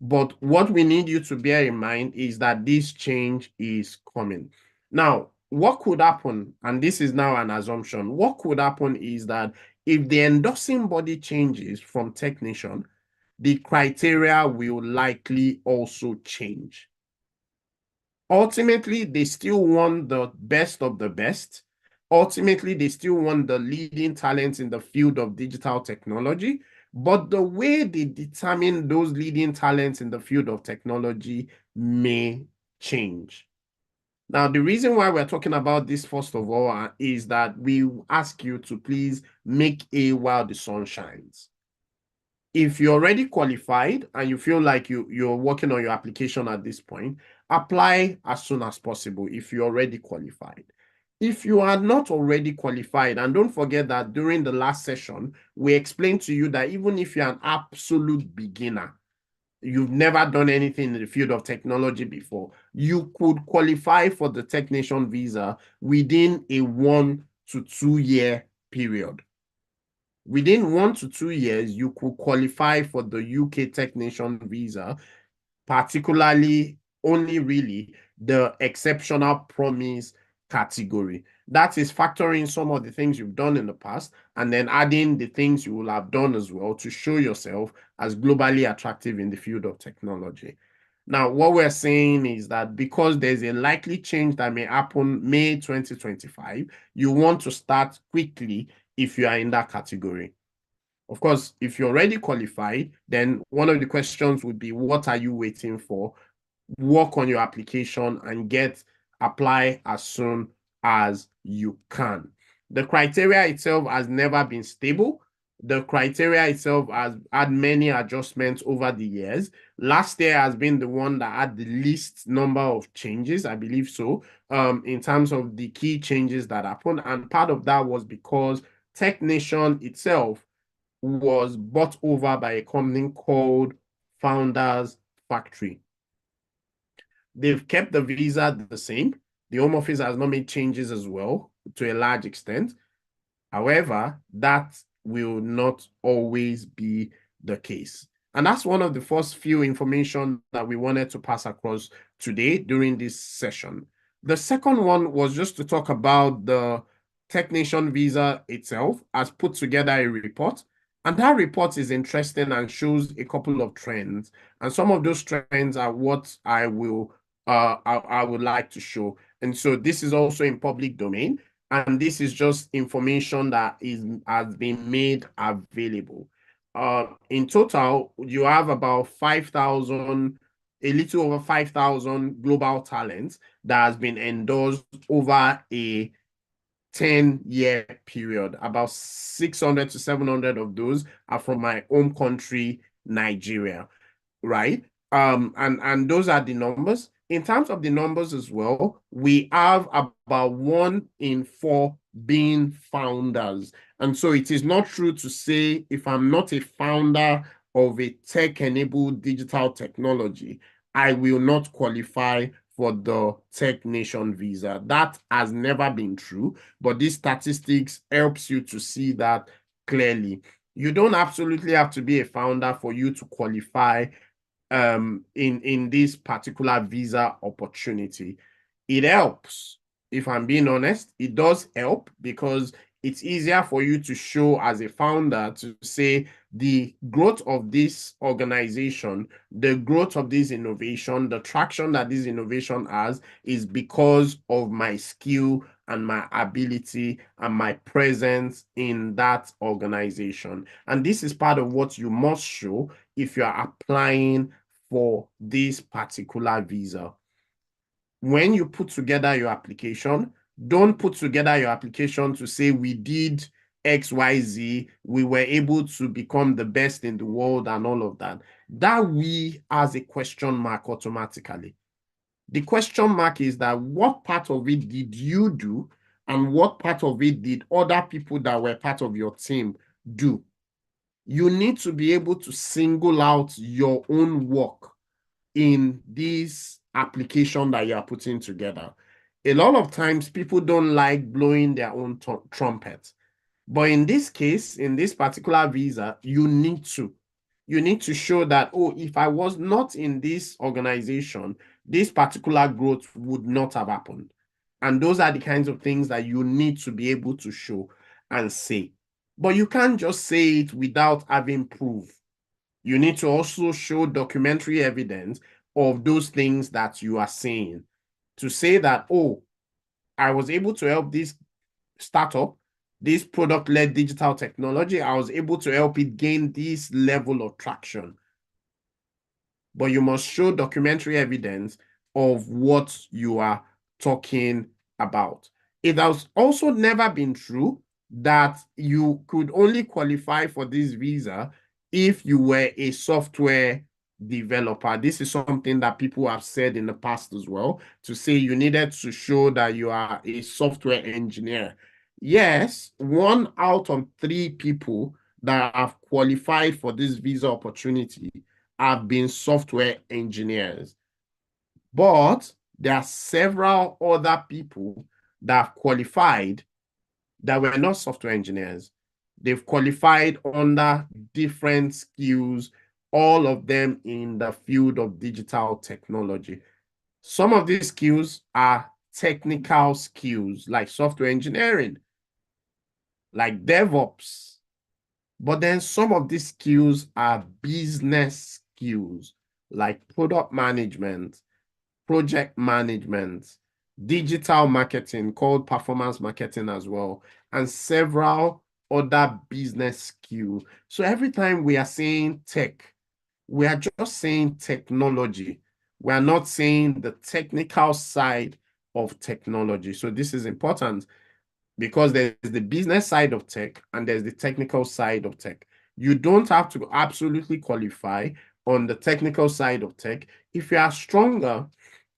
But what we need you to bear in mind is that this change is coming. Now, what could happen, and this is now an assumption, what could happen is that if the endorsing body changes from technician, the criteria will likely also change. Ultimately, they still want the best of the best. Ultimately, they still want the leading talents in the field of digital technology. But the way they determine those leading talents in the field of technology may change. Now, the reason why we're talking about this, first of all, is that we ask you to please make a while the sun shines. If you're already qualified and you feel like you're working on your application at this point, apply as soon as possible if you're already qualified. If you are not already qualified, and don't forget that during the last session, we explained to you that even if you're an absolute beginner, you've never done anything in the field of technology before, you could qualify for the technician visa within a 1 to 2 year period. Within 1 to 2 years, you could qualify for the UK technician visa, particularly only really the exceptional promise category. That is factoring some of the things you've done in the past and then adding the things you will have done as well to show yourself as globally attractive in the field of technology. Now, what we're saying is that because there's a likely change that may happen May 2025, you want to start quickly if you are in that category. Of course, if you're already qualified, then one of the questions would be, what are you waiting for? Work on your application and apply as soon as you can. The criteria itself has never been stable. The criteria itself has had many adjustments over the years. Last year has been the one that had the least number of changes, I believe so, in terms of the key changes that happened. And part of that was because Technician itself was bought over by a company called Founders Factory. They've kept the visa the same. The Home Office has not made changes as well to a large extent. However, that will not always be the case. And that's one of the first few information that we wanted to pass across today during this session. The second one was just to talk about the technician visa itself, as put together a report. And that report is interesting and shows a couple of trends. And some of those trends are what I would like to show. And so this is also in public domain. And this is just information that has been made available. In total, you have about 5,000, a little over 5,000 global talents that has been endorsed over a 10-year period. About 600 to 700 of those are from my home country, Nigeria, right? And those are the numbers. In terms of the numbers as well, we have about 1 in 4 being founders. And so it is not true to say if I'm not a founder of a tech-enabled digital technology, I will not qualify for the Tech Nation visa. That has never been true, but this statistics helps you to see that clearly. You don't absolutely have to be a founder for you to qualify in this particular visa opportunity. It helps. If I'm being honest, it does help because It's easier for you to show as a founder to say the growth of this organization, the growth of this innovation, the traction that this innovation has is because of my skill and my ability and my presence in that organization. And this is part of what you must show if you are applying for this particular visa. When you put together your application, don't put together your application to say we did XYZ, we were able to become the best in the world and all of that. That we as a question mark automatically. The question mark is that what part of it did you do and what part of it did other people that were part of your team do? You need to be able to single out your own work in this application that you are putting together. A lot of times people don't like blowing their own trumpet. But in this case, in this particular visa, you need to. You need to show that, oh, if I was not in this organization, this particular growth would not have happened. And those are the kinds of things that you need to be able to show and say. But you can't just say it without having proof. You need to also show documentary evidence of those things that you are saying to say that, oh, I was able to help this startup, this product-led digital technology, I was able to help it gain this level of traction. But you must show documentary evidence of what you are talking about. It has also never been true that you could only qualify for this visa if you were a software developer. This is something that people have said in the past as well, to say you needed to show that you are a software engineer. Yes, 1 out of 3 people that have qualified for this visa opportunity have been software engineers. But there are several other people that have qualified that were not software engineers. They've qualified under different skills, all of them in the field of digital technology. Some of these skills are technical skills like software engineering, like DevOps. But then some of these skills are business skills like product management, project management, digital marketing called performance marketing as well, and several other business skills. So every time we are saying tech, we are just saying technology. We are not saying the technical side of technology. So this is important because there's the business side of tech and there's the technical side of tech. You don't have to absolutely qualify on the technical side of tech. If you are stronger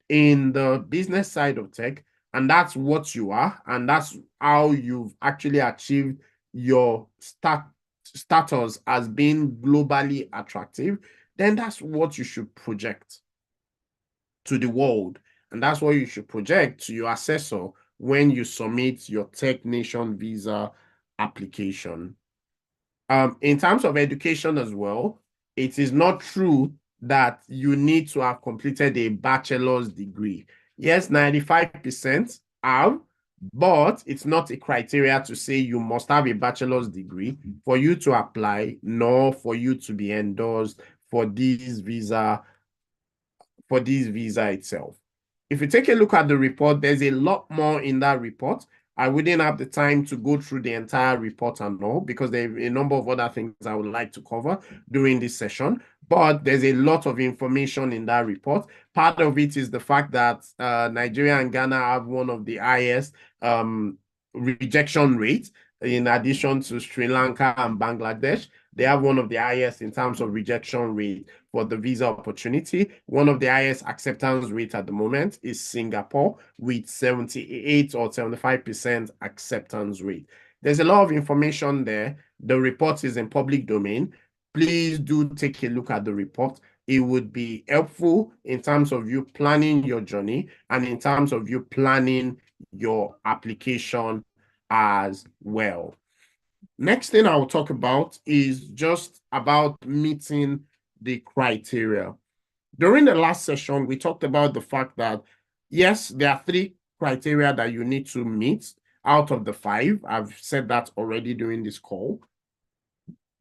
in the business side of tech, and that's what you are, and that's how you've actually achieved your status as being globally attractive, then that's what you should project to the world. And that's what you should project to your assessor when you submit your Tech Nation visa application. In terms of education as well, it is not true that you need to have completed a bachelor's degree. Yes, 95% have, but it's not a criteria to say you must have a bachelor's degree for you to apply, nor for you to be endorsed for this visa itself. If you take a look at the report, there's a lot more in that report. I wouldn't have the time to go through the entire report and all because there are a number of other things I would like to cover during this session. But there's a lot of information in that report. Part of it is the fact that Nigeria and Ghana have one of the highest rejection rates. In addition to Sri Lanka and Bangladesh, they have one of the highest in terms of rejection rate for the visa opportunity. One of the highest acceptance rate at the moment is Singapore with 78 or 75% acceptance rate. There's a lot of information there. The report is in public domain. Please do take a look at the report. It would be helpful in terms of you planning your journey and in terms of you planning your application as well. Next thing I'll talk about is just about meeting the criteria. During the last session, we talked about the fact that, yes, there are 3 criteria that you need to meet out of the 5. I've said that already during this call.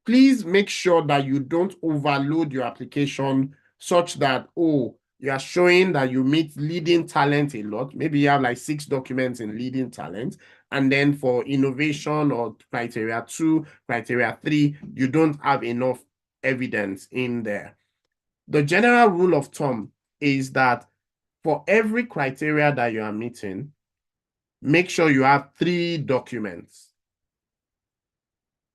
Please make sure that you don't overload your application such that, oh, you are showing that you meet leading talent a lot. Maybe you have like 6 documents in leading talent. And then for innovation or criteria 2, criteria 3, you don't have enough evidence in there. The general rule of thumb is that for every criteria that you are meeting, make sure you have 3 documents.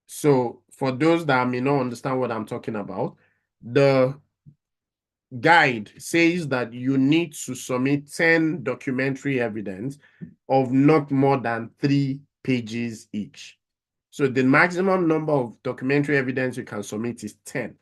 So for those that may not understand what I'm talking about, the guide says that you need to submit 10 documentary evidence of not more than 3 pages each. So the maximum number of documentary evidence you can submit is 10.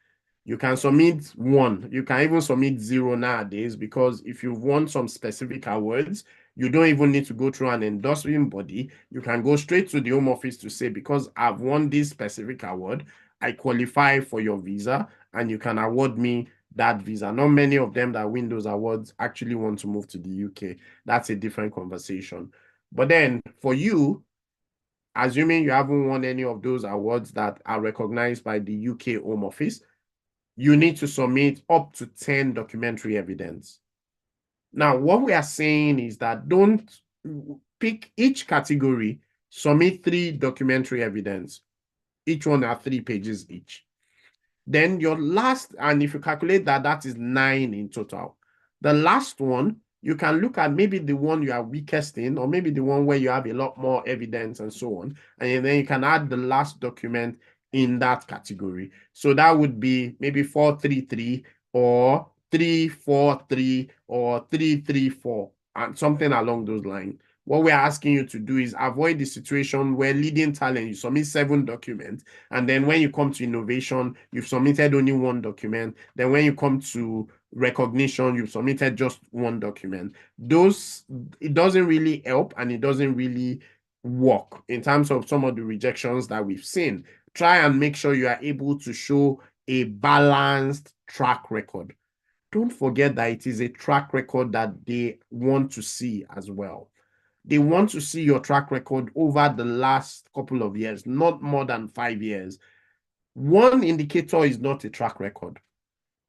You can submit 1. You can even submit 0 nowadays, because if you've won some specific awards, you don't even need to go through an endorsement body. You can go straight to the Home Office to say, because I've won this specific award, I qualify for your visa, and you can award me that visa. Not many of them that win those awards actually want to move to the UK. That's a different conversation. But then for you, assuming you haven't won any of those awards that are recognized by the UK Home Office, you need to submit up to 10 documentary evidence. Now, what we are saying is that don't pick each category, submit 3 documentary evidence. Each one are 3 pages each. Then your last, and if you calculate that, that is 9 in total. The last one, you can look at maybe the one you are weakest in, or maybe the one where you have a lot more evidence and so on. And then you can add the last document in that category. So that would be maybe 433 or 343 or 334 and something along those lines. What we're asking you to do is avoid the situation where leading talent, you submit 7 documents, and then when you come to innovation, you've submitted only 1 document. Then when you come to recognition, you've submitted just 1 document. It doesn't really help, and it doesn't really work in terms of some of the rejections that we've seen. Try and make sure you are able to show a balanced track record. Don't forget that it is a track record that they want to see as well. They want to see your track record over the last couple of years, not more than 5 years. 1 indicator is not a track record.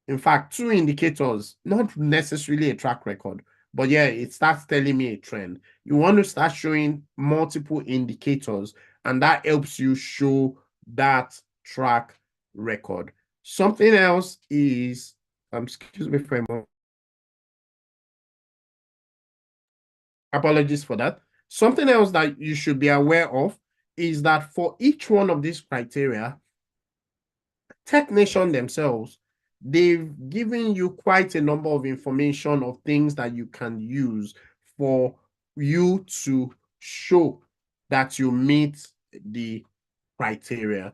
In fact, 2 indicators, not necessarily a track record, but yeah, it starts telling me a trend. You want to start showing multiple indicators, and that helps you show that track record. Something else is, excuse me for a moment. Apologies for that. Something else that you should be aware of is that for each one of these criteria, Tech Nation themselves, they've given you quite a number of information of things that you can use for you to show that you meet the criteria.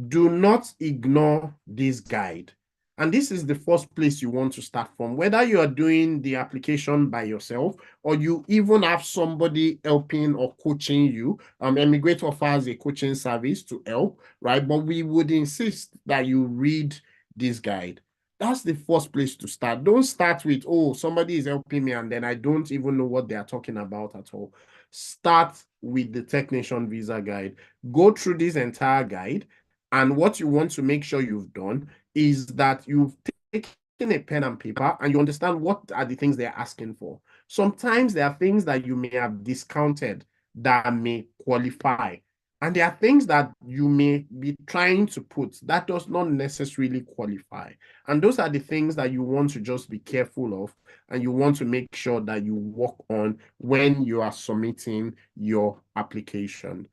Do not ignore this guide. And this is the first place you want to start from. Whether you are doing the application by yourself, or you even have somebody helping or coaching you. eMigr8 offers a coaching service to help, right? But we would insist that you read this guide. That's the first place to start. Don't start with, oh, somebody is helping me, and then I don't even know what they are talking about at all. Start with the Tech Nation visa guide. Go through this entire guide. And what you want to make sure you've done is that you've taken a pen and paper and you understand what are the things they're asking for. Sometimes there are things that you may have discounted that may qualify. And there are things that you may be trying to put that does not necessarily qualify. And those are the things that you want to just be careful of, and you want to make sure that you work on when you are submitting your application.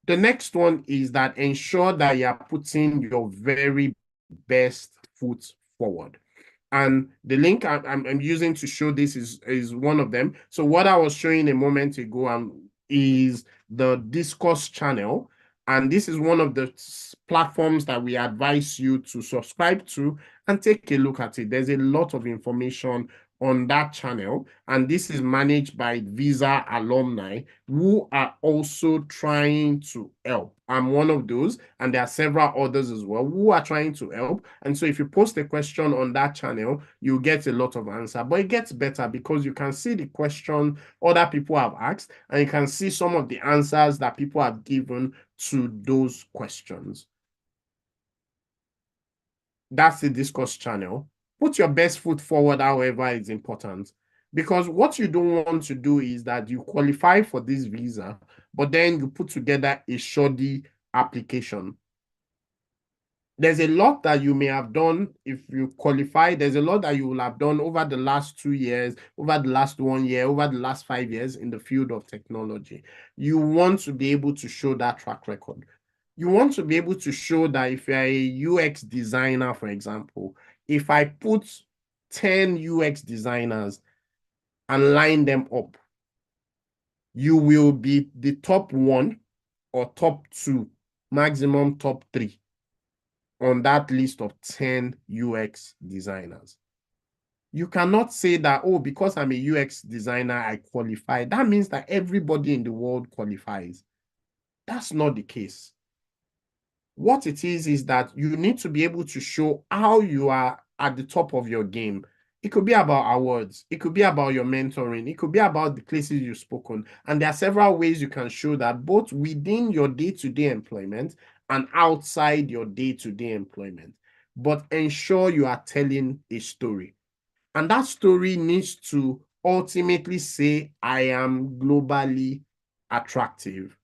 The next one is that ensure that you are putting your very best foot forward. And the link I'm using to show this is one of them. So what I was showing a moment ago is the Discourse channel. And this is one of the platforms that we advise you to subscribe to and take a look at it. There's a lot of information on that channel, and this is managed by Visa alumni who are also trying to help. I'm one of those, and there are several others as well who are trying to help. And so if you post a question on that channel, you get a lot of answer. But it gets better because you can see the question other people have asked, and you can see some of the answers that people have given to those questions. That's the discourse channel. Put your best foot forward, however, is important. Because what you don't want to do is that you qualify for this visa, but then you put together a shoddy application. There's a lot that you may have done if you qualify. There's a lot that you will have done over the last 2 years, over the last 1 year, over the last 5 years in the field of technology. You want to be able to show that track record. You want to be able to show that if you're a UX designer, for example, if I put 10 UX designers and line them up, you will be the top one or top two, maximum top three on that list of 10 UX designers. You cannot say that, oh, because I'm a UX designer, I qualify. That means that everybody in the world qualifies. That's not the case. What it is that you need to be able to show how you are at the top of your game. It could be about awards. It could be about your mentoring. It could be about the places you've spoken. And there are several ways you can show that both within your day-to-day employment and outside your day-to-day employment. But ensure you are telling a story. And that story needs to ultimately say, I am globally attractive.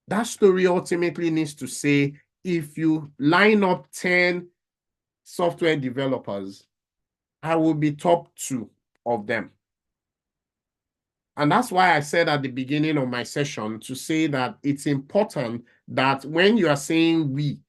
That story ultimately needs to say, if you line up 10 software developers, I will be top 2 of them. And that's why I said at the beginning of my session to say that it's important that when you are saying we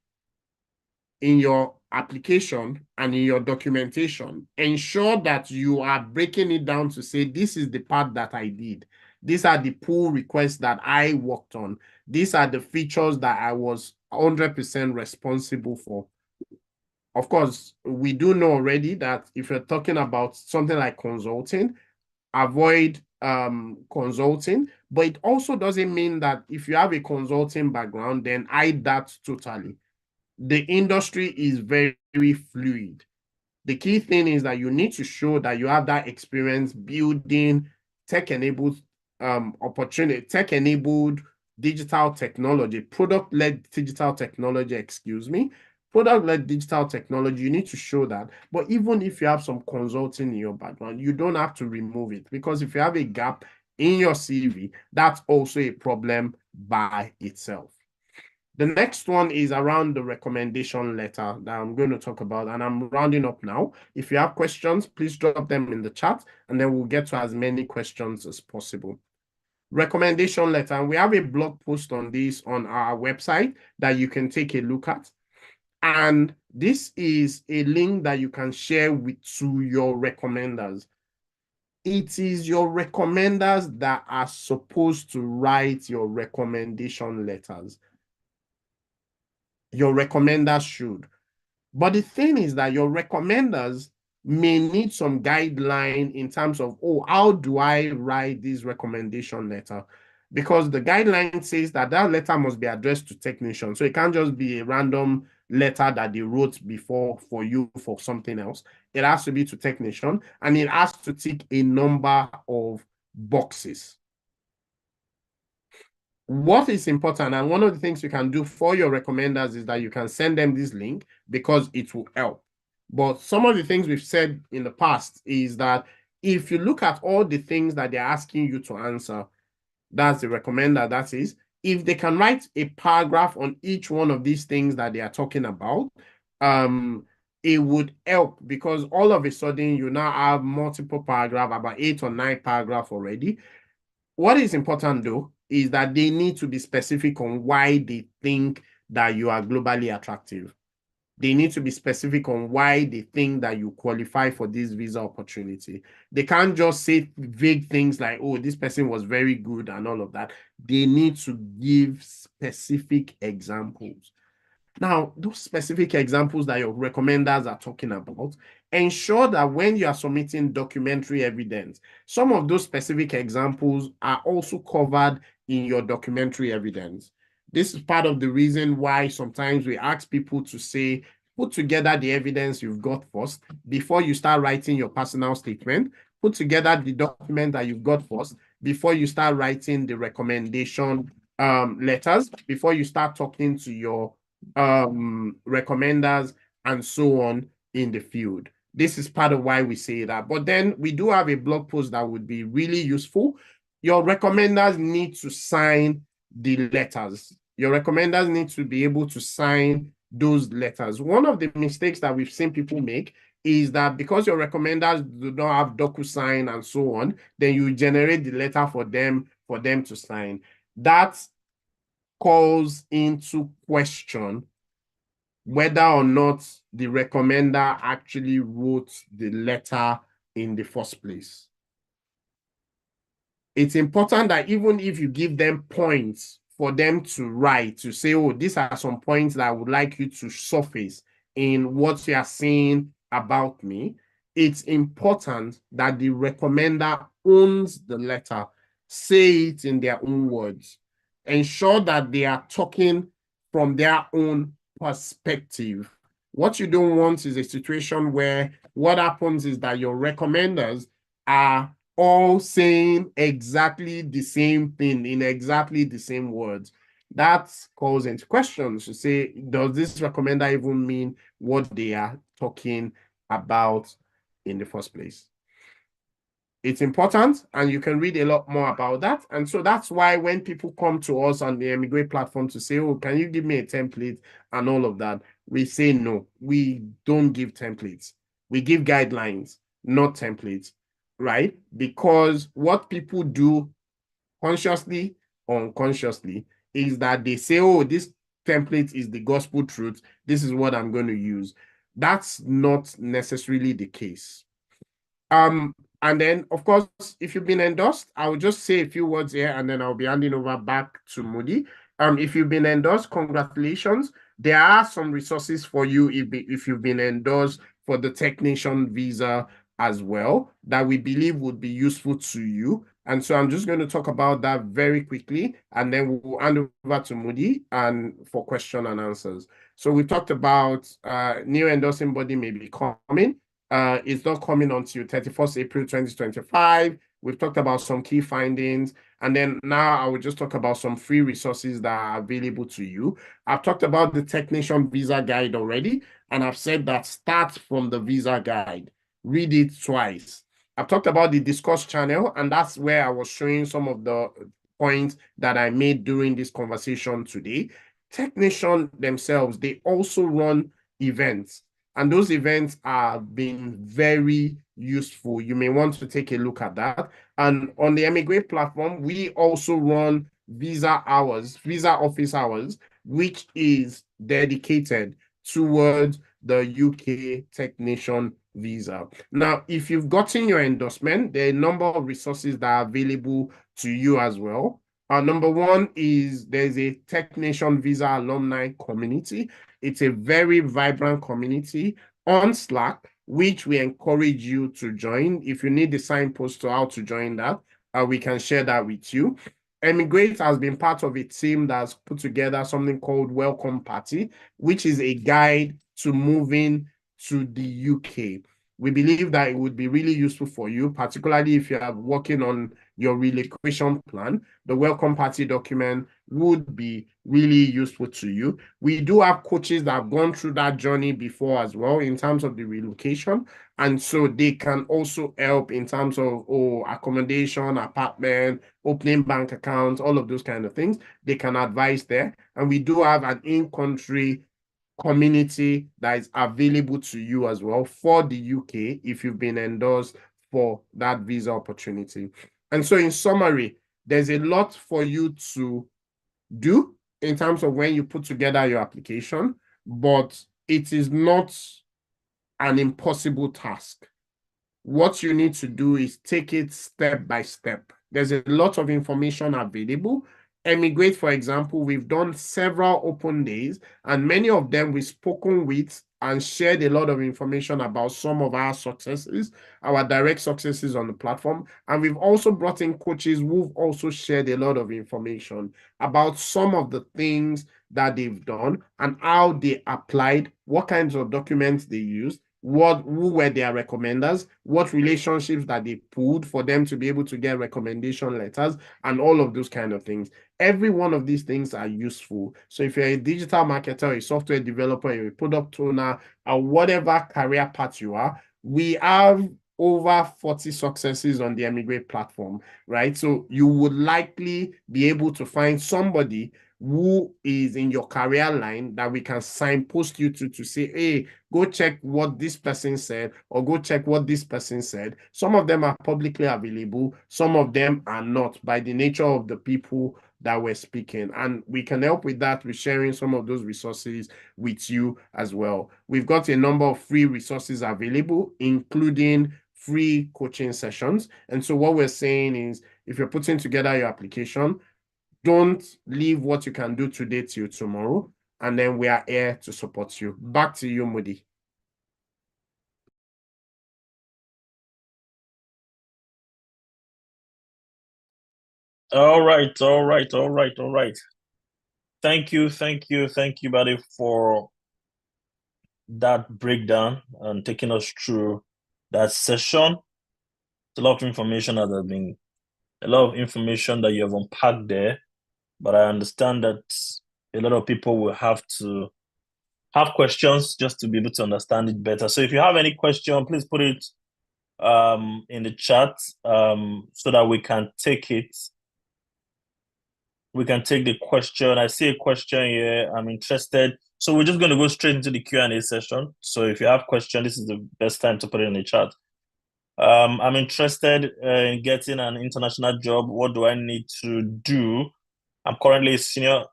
in your application and in your documentation, ensure that you are breaking it down to say, this is the part that I did. These are the pull requests that I worked on. These are the features that I was 100% responsible for. Of course, we do know already that if you're talking about something like consulting, avoid consulting, but it also doesn't mean that if you have a consulting background, then hide that totally. The industry is very, very fluid. The key thing is that you need to show that you have that experience building tech-enabled opportunity, tech-enabled digital technology, product-led digital technology, excuse me, product-led digital technology. You need to show that. But even if you have some consulting in your background, you don't have to remove it, because if you have a gap in your CV, that's also a problem by itself. The next one is around the recommendation letter that I'm going to talk about, and I'm rounding up now. If you have questions, please drop them in the chat, and then we'll get to as many questions as possible. Recommendation letter, and we have a blog post on this on our website that you can take a look at. And this is a link that you can share to your recommenders. It is your recommenders that are supposed to write your recommendation letters. Your recommenders should. But the thing is that your recommenders may need some guideline in terms of, oh, how do I write this recommendation letter? Because the guideline says that that letter must be addressed to technicians. So it can't just be a random letter that they wrote before for you for something else. It has to be to technician, and it has to tick a number of boxes. What is important, and one of the things you can do for your recommenders, is that you can send them this link because it will help. But some of the things we've said in the past is that if you look at all the things that they're asking you to answer, that's the recommender, that is, if they can write a paragraph on each one of these things that they are talking about, it would help, because all of a sudden you now have multiple paragraphs, about 8 or 9 paragraphs already. What is important, though, is that they need to be specific on why they think that you are globally attractive. They need to be specific on why they think that you qualify for this visa opportunity. They can't just say vague things like, oh, this person was very good and all of that. They need to give specific examples. Now, those specific examples that your recommenders are talking about, ensure that when you are submitting documentary evidence, some of those specific examples are also covered in your documentary evidence. This is part of the reason why sometimes we ask people to say, put together the evidence you've got first before you start writing your personal statement. Put together the document that you've got first before you start writing the recommendation letters, before you start talking to your recommenders and so on in the field. This is part of why we say that. But then we do have a blog post that would be really useful. Your recommenders need to sign the letters. Your recommenders need to be able to sign those letters. One of the mistakes that we've seen people make is that because your recommenders do not have DocuSign and so on, then you generate the letter for them to sign. That calls into question whether or not the recommender actually wrote the letter in the first place. It's important that even if you give them points for them to write, to say, oh, these are some points that I would like you to surface in what you are saying about me, it's important that the recommender owns the letter, say it in their own words, ensure that they are talking from their own perspective. What you don't want is a situation where what happens is that your recommenders are all saying exactly the same thing in exactly the same words. That calls into questions to say, does this recommender even mean what they are talking about in the first place? It's important, and you can read a lot more about that. And so that's why when people come to us on the eMigr8 platform to say, oh, can you give me a template and all of that, we say no, we don't give templates. We give guidelines, not templates, right? Because what people do consciously or unconsciously is that they say, oh, this template is the gospel truth. This is what I'm going to use. That's not necessarily the case. And then, of course, if you've been endorsed, I will just say a few words here, and then I'll be handing over back to Moody. If you've been endorsed, congratulations. There are some resources for you if you've been endorsed for the technician visa as well that we believe would be useful to you. And so I'm just going to talk about that very quickly, and then we'll hand over to Moody and for question and answers. So we talked about new endorsing body may be coming. It's not coming until 31st April 2025. We've talked about some key findings. And then now I will just talk about some free resources that are available to you. I've talked about the technician visa guide already, and I've said that start from the visa guide. Read it twice. I've talked about the discourse channel, and that's where I was showing some of the points that I made during this conversation today. Technicians themselves, they also run events. And those events have been very useful. You may want to take a look at that. And on the eMigr8 platform, we also run visa hours, visa office hours, which is dedicated towards the UK technician visa. Now, if you've gotten your endorsement, there are a number of resources that are available to you as well. Number one is there's a technician visa alumni community. It's a very vibrant community on Slack, which we encourage you to join. If you need the signpost to how to join that, we can share that with you. eMigr8 has been part of a team that's put together something called Welcome Party, which is a guide to moving to the UK. We believe that it would be really useful for you, particularly if you are working on your relocation plan. The Welcome Party document would be really useful to you. We do have coaches that have gone through that journey before as well in terms of the relocation. And so they can also help in terms of accommodation, apartment, opening bank accounts, all of those kind of things. They can advise there. And we do have an in-country community that is available to you as well for the UK if you've been endorsed for that visa opportunity. And so in summary, there's a lot for you to do in terms of when you put together your application, but it is not an impossible task. What you need to do is take it step by step. There's a lot of information available. eMigr8, for example, we've done several open days, and many of them we've spoken with and shared a lot of information about some of our successes, our direct successes on the platform. And we've also brought in coaches who've also shared a lot of information about some of the things that they've done and how they applied, what kinds of documents they used, who were their recommenders, what relationships that they pulled for them to be able to get recommendation letters, and all of those kind of things. Every one of these things are useful. So if you're a digital marketer, a software developer, you're a product owner, or whatever career path you are, we have over 40 successes on the eMigr8 platform, right? So you would likely be able to find somebody who is in your career line that we can signpost you to say, hey, go check what this person said, or go check what this person said. Some of them are publicly available, some of them are not, by the nature of the people that we're speaking. And we can help with that, with sharing some of those resources with you as well. We've got a number of free resources available, including free coaching sessions. And so what we're saying is, if you're putting together your application, don't leave what you can do today till tomorrow, and then we are here to support you. Back to you, Moody. All right. Thank you, buddy, for that breakdown and taking us through that session. It's a lot of information that has been, a lot of information that you have unpacked there, but I understand that a lot of people will have to have questions just to be able to understand it better. So if you have any question, please put it in the chat so that we can take it. We can take the question. I see a question here. I'm interested. So we're just going to go straight into the Q&A session. So if you have questions, this is the best time to put it in the chat. I'm interested in getting an international job. What do I need to do? I'm currently a senior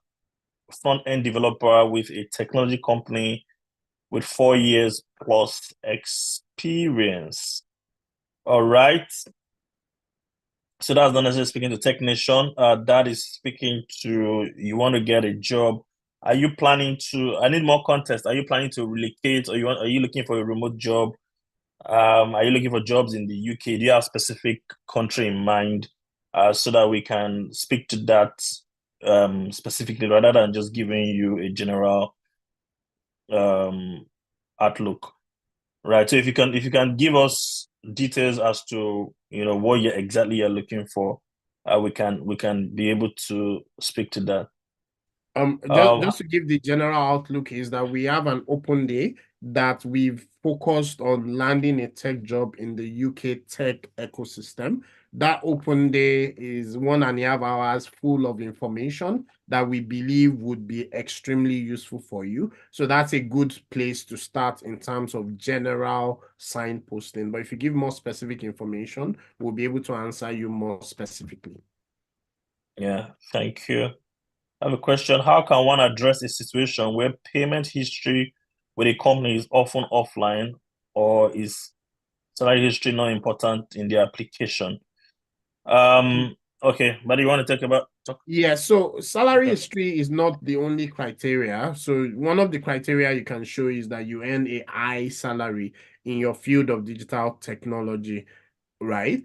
front-end developer with a technology company with 4 years plus experience. All right. So that's not necessarily speaking to technician. That is speaking to, you want to get a job. Are you planning to, I need more context. Are you planning to relocate, or are you looking for a remote job? Are you looking for jobs in the UK? Do you have a specific country in mind so that we can speak to that specifically rather than just giving you a general um, outlook, right? So if you can give us details as to what you're looking for, we can be able to speak to that. Um, Just to give the general outlook is that we have an open day that we've focused on landing a tech job in the UK tech ecosystem. That open day is 1.5 hours full of information that we believe would be extremely useful for you. So that's a good place to start in terms of general signposting. But if you give more specific information, we'll be able to answer you more specifically. yeah, thank you. I have a question. How can one address a situation where payment history with a company is often offline, or is salary history not important in the application? Okay, but you want to talk? Yeah, so salary Okay. history is not the only criteria. So one of the criteria you can show is that you earn a high salary in your field of digital technology, right?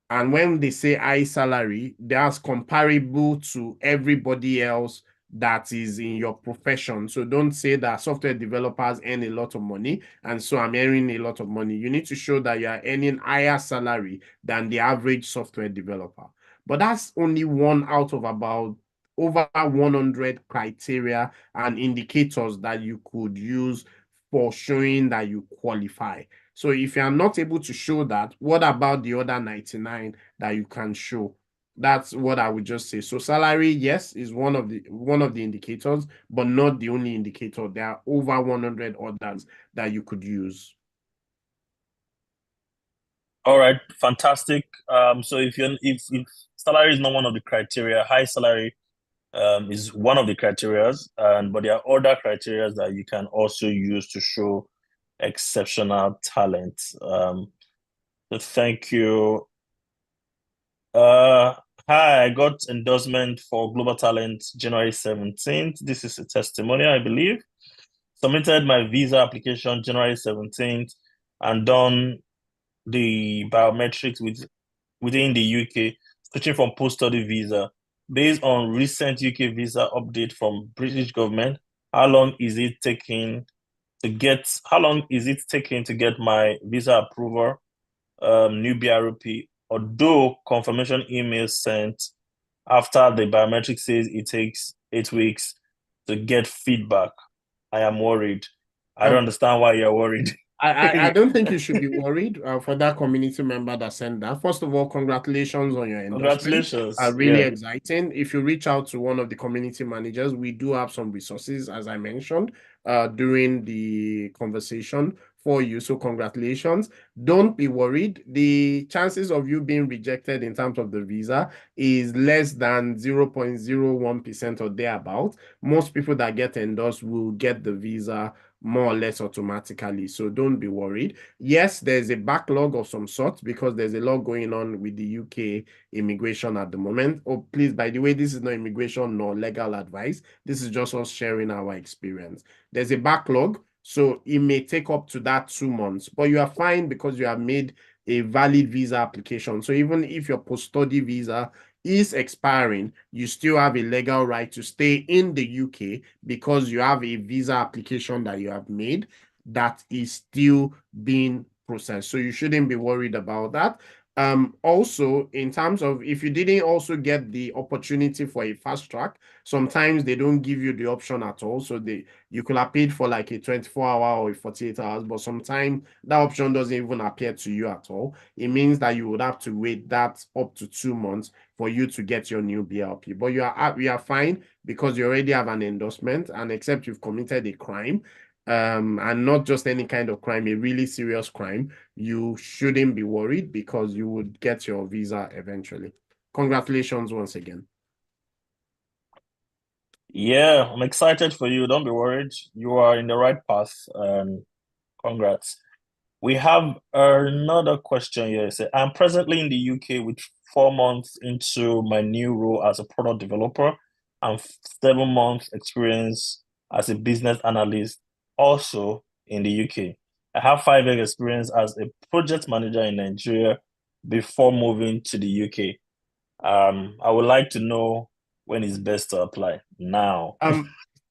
And when they say high salary, that's comparable to everybody else that is in your profession. So don't say that software developers earn a lot of money, and so I'm earning a lot of money. You need to show that you are earning higher salary than the average software developer. But that's only one out of about over 100 criteria and indicators that you could use for showing that you qualify. So if you are not able to show that, what about the other 99 that you can show? That's what I would just say. So salary, yes, is one of the indicators, but not the only indicator. There are over 100 others that you could use. All right, fantastic. So if salary is not one of the criteria, high salary is one of the criterias, but there are other criterias that you can also use to show exceptional talent. So thank you. Uh, Hi, I got endorsement for Global Talent January 17th. This is a testimonial, I believe. Submitted my visa application January 17th and done the biometrics within the UK, switching from post-study visa. Based on recent UK visa update from British government, how long is it taking to get my visa approval, new BRP? Although confirmation email sent after the biometric says it takes 8 weeks to get feedback. I am worried. I don't Um, understand why you're worried. I don't think you should be worried for that community member that sent that. First of all, congratulations on your endorsement. Congratulations. Really Yeah. exciting. If you reach out to one of the community managers, we do have some resources, as I mentioned, during the conversation for you. So congratulations. Don't be worried. The chances of you being rejected in terms of the visa is less than 0.01% or thereabout. Most people that get endorsed will get the visa more or less automatically. So don't be worried. Yes, there's a backlog of some sort because there's a lot going on with the UK immigration at the moment. Oh, please, by the way, this is not immigration nor legal advice. This is just us sharing our experience. There's a backlog, so it may take up to that 2 months, but you are fine because you have made a valid visa application. So even if your post-study visa is expiring, you still have a legal right to stay in the UK because you have a visa application that you have made that is still being processed. So you shouldn't be worried about that. Also, in terms of if you didn't also get the opportunity for a fast track, sometimes they don't give you the option at all. So you could have paid for like a 24-hour or a 48 hours, but sometimes that option doesn't even appear to you at all. It means that you would have to wait that up to 2 months for you to get your new BLP. But we are fine because you already have an endorsement, and except you've committed a crime, and not just any kind of crime, a really serious crime, you shouldn't be worried because you would get your visa eventually. Congratulations once again. Yeah, I'm excited for you. Don't be worried. You are in the right path. Congrats. We have another question here. I'm presently in the UK with 4 months into my new role as a product developer and 7 months experience as a business analyst, also in the UK. I have 5 years experience as a project manager in Nigeria before moving to the UK. I would like to know when it's best to apply. Now.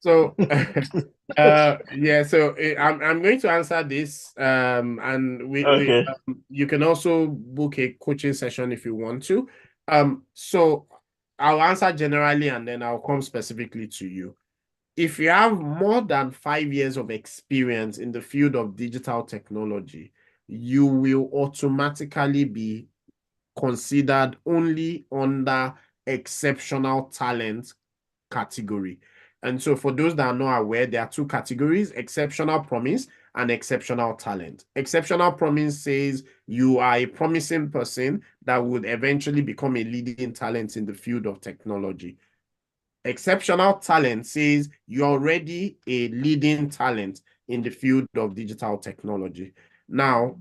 So yeah, so I'm going to answer this and we Okay. you can also book a coaching session if you want to. So I'll answer generally and then I'll come specifically to you. If you have more than 5 years of experience in the field of digital technology, you will automatically be considered only under exceptional talent category. And so for those that are not aware, there are two categories: exceptional promise and exceptional talent. Exceptional promise says you are a promising person that would eventually become a leading talent in the field of technology. Exceptional talent says you're already a leading talent in the field of digital technology. Now,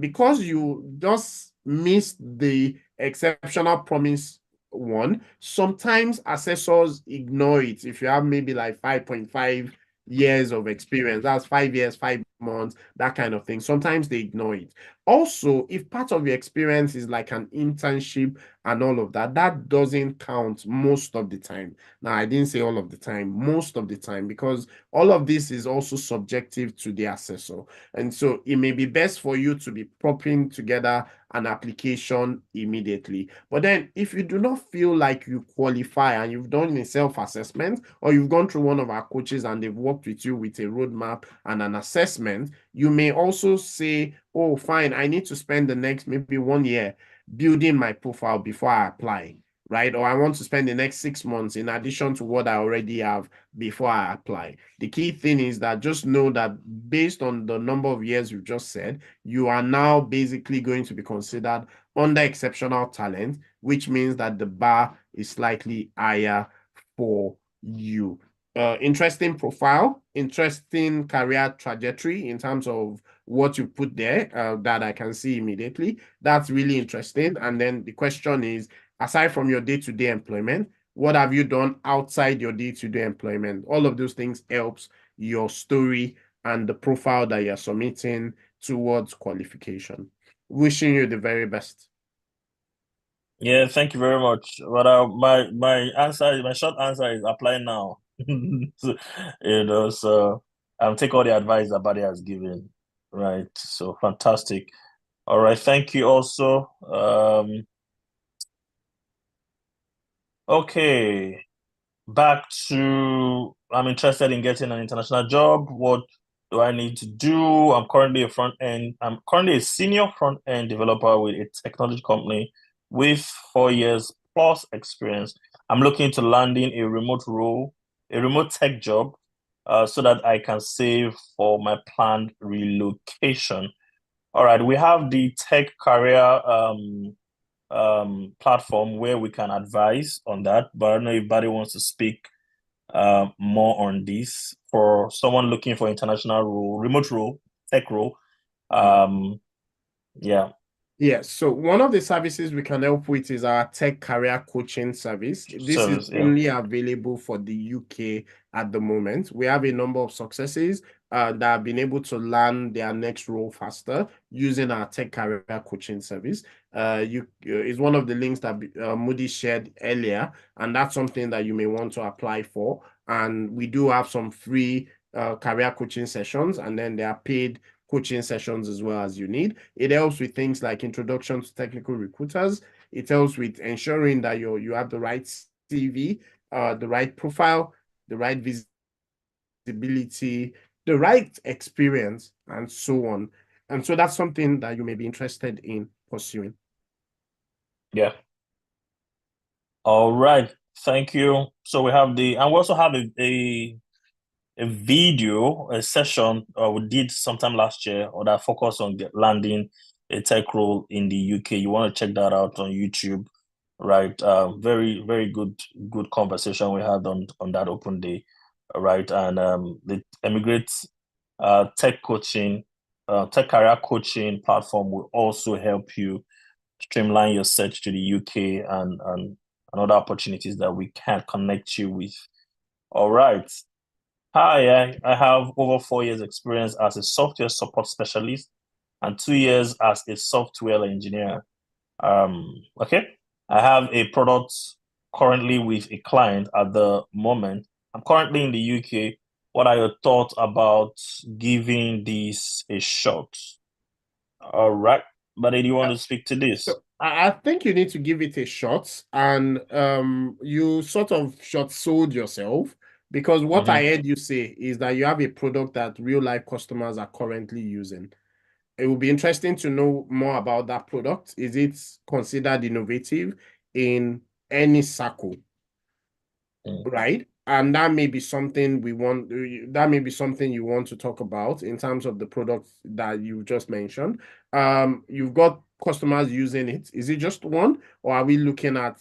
because you just missed the exceptional promise one, sometimes assessors ignore it. If you have maybe like 5.5 years of experience, that's 5 years, 5 months, that kind of thing. Sometimes they ignore it. Also, if part of your experience is like an internship and all of that, that doesn't count most of the time. Now, I didn't say all of the time, most of the time, because all of this is also subjective to the assessor. And so it may be best for you to be popping together an application immediately. But then if you do not feel like you qualify and you've done a self-assessment or you've gone through one of our coaches and they've worked with you with a roadmap and an assessment, you may also say, oh, fine, I need to spend the next maybe 1 year building my profile before I apply, right? Or I want to spend the next 6 months in addition to what I already have before I apply. The key thing is that just know that based on the number of years you've just said, you are now basically going to be considered under exceptional talent, which means that the bar is slightly higher for you. Interesting profile, interesting career trajectory in terms of what you put there that I can see immediately. That's really interesting. And then the question is, aside from your day-to-day employment, what have you done outside your day-to-day employment? All of those things helps your story and the profile that you're submitting towards qualification. Wishing you the very best. Yeah, thank you very much. But my short answer is apply now. So, so take all the advice that Buddy has given. Right. So fantastic. All right. Thank you also. Okay. Back to I'm interested in getting an international job. What do I need to do? I'm currently a senior front end developer with a technology company with 4 years plus experience. I'm looking to landing a remote role, a remote tech job, so that I can save for my planned relocation. All right, we have the tech career platform where we can advise on that, but I don't know if Barry wants to speak more on this for someone looking for international role, remote role, tech role. Um, yeah, Yes, so one of the services we can help with is our tech career coaching service. This is service. Yeah, only available for the UK at the moment. We have a number of successes that have been able to land their next role faster using our tech career coaching service. Is one of the links that Moody shared earlier, and that's something that you may want to apply for. And we do have some free career coaching sessions, and then there are paid coaching sessions as well as you need. It helps with things like introduction to technical recruiters. It helps with ensuring that you have the right CV, the right profile, the right visibility, the right experience, and so on. And so that's something that you may be interested in pursuing. yeah. All right. Thank you. So and we also have a video, a session we did sometime last year or that focused on landing a tech role in the UK. You want to check that out on YouTube, right? Very, very good conversation we had on that open day, right? And the eMigr8 tech career coaching platform will also help you streamline your search to the UK and other opportunities that we can connect you with. All right. Hi, I have over 4 years experience as a software support specialist and 2 years as a software engineer. Okay. I have a product currently with a client at the moment. I'm currently in the UK. What are your thoughts about giving this a shot? All right. But do you want to speak to this? So I think you need to give it a shot, and you sort of short sold yourself because what I Mm-hmm. heard you say is that you have a product that real life customers are currently using. It would be interesting to know more about that product. Is it considered innovative in any circle? Right? And that may be something that may be something you want to talk about in terms of the product that you just mentioned. You've got customers using it. Is it just one, or are we looking at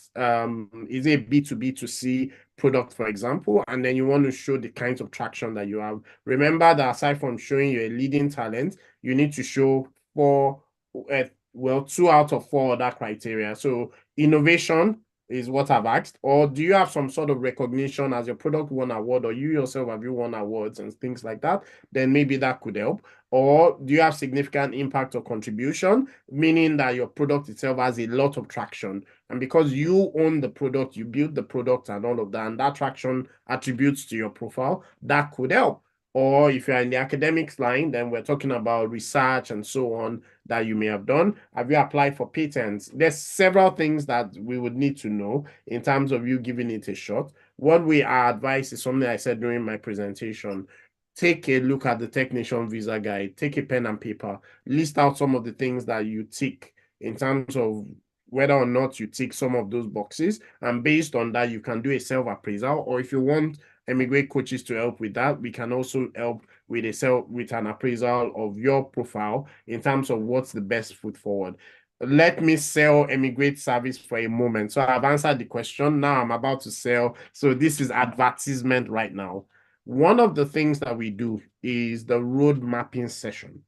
is it B2B to C product, for example, and then you want to show the kinds of traction that you have? Remember that aside from showing you're a leading talent, you need to show well, 2 out of 4 other criteria. So innovation is what I've asked. Or do you have some sort of recognition as your product won award, or you yourself have you won awards and things like that? Then maybe that could help. Or do you have significant impact or contribution, meaning that your product itself has a lot of traction? And because you own the product, you build the product and all of that, and that traction attributes to your profile, that could help. Or if you're in the academics line, then we're talking about research and so on that you may have done. Have you applied for patents? There's several things that we would need to know in terms of you giving it a shot. What we are advised is something I said during my presentation. Take a look at the Technician Visa Guide, take a pen and paper, list out some of the things that you tick in terms of whether or not you tick some of those boxes. And based on that, you can do a self-appraisal. Or if you want eMigr8 coaches to help with that, we can also help with an appraisal of your profile in terms of what's the best foot forward. Let me sell eMigr8 service for a moment. So I've answered the question. Now I'm about to sell. So this is advertisement right now. One of the things that we do is the road mapping session.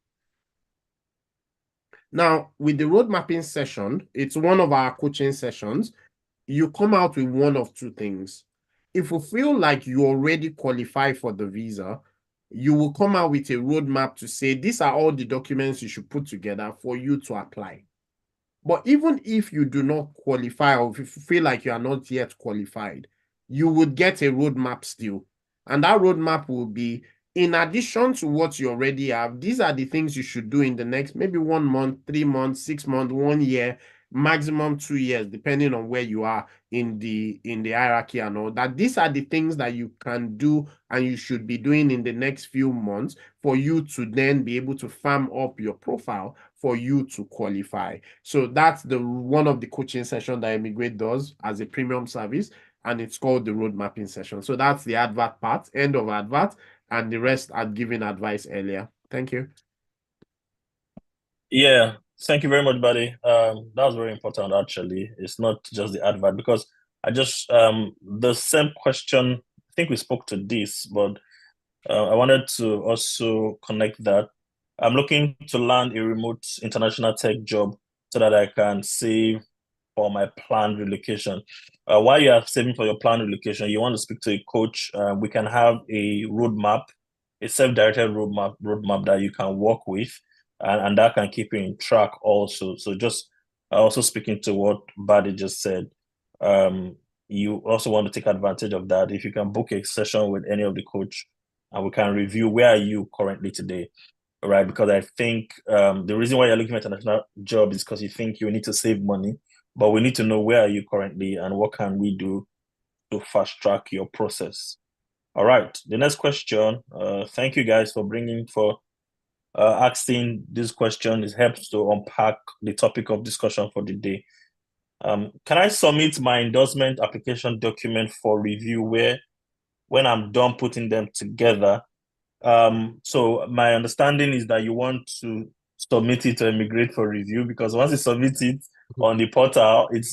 Now, with the road mapping session, it's one of our coaching sessions. you come out with one of two things. If you feel like you already qualify for the visa, you will come out with a roadmap to say, these are all the documents you should put together for you to apply. But even if you do not qualify, or if you feel like you are not yet qualified, you would get a roadmap still. And that roadmap will be, in addition to what you already have, these are the things you should do in the next maybe 1 month, 3 months, 6 months, 1 year, maximum 2 years, depending on where you are in the hierarchy and all that. These are the things that you can do and you should be doing in the next few months for you to then be able to farm up your profile for you to qualify. So that's the one of the coaching session that eMigr8 does as a premium service, and it's called the road mapping session. So that's the advert part, end of advert, and the rest are giving advice earlier. Thank you. Yeah, thank you very much, buddy. That was very important actually. It's not just the advert because I just the same question, I think we spoke to this, but I wanted to also connect that. I'm looking to land a remote international tech job so that I can save for my planned relocation. While you are saving for your planned relocation, you want to speak to a coach. We can have a roadmap, a self-directed roadmap that you can work with, and that can keep you in track also. So just also speaking to what Buddy just said, you also want to take advantage of that. If you can book a session with any of the coach, and we can review where are you currently today, right? Because I think the reason why you're looking at an international job is because you think you need to save money, but we need to know where are you currently and what can we do to fast track your process. All right, the next question. Thank you guys for asking this question. It helps to unpack the topic of discussion for the day. Can I submit my endorsement application document for review where when I'm done putting them together? So my understanding is that you want to submit it to eMigr8 for review because once you submit it on the portal, it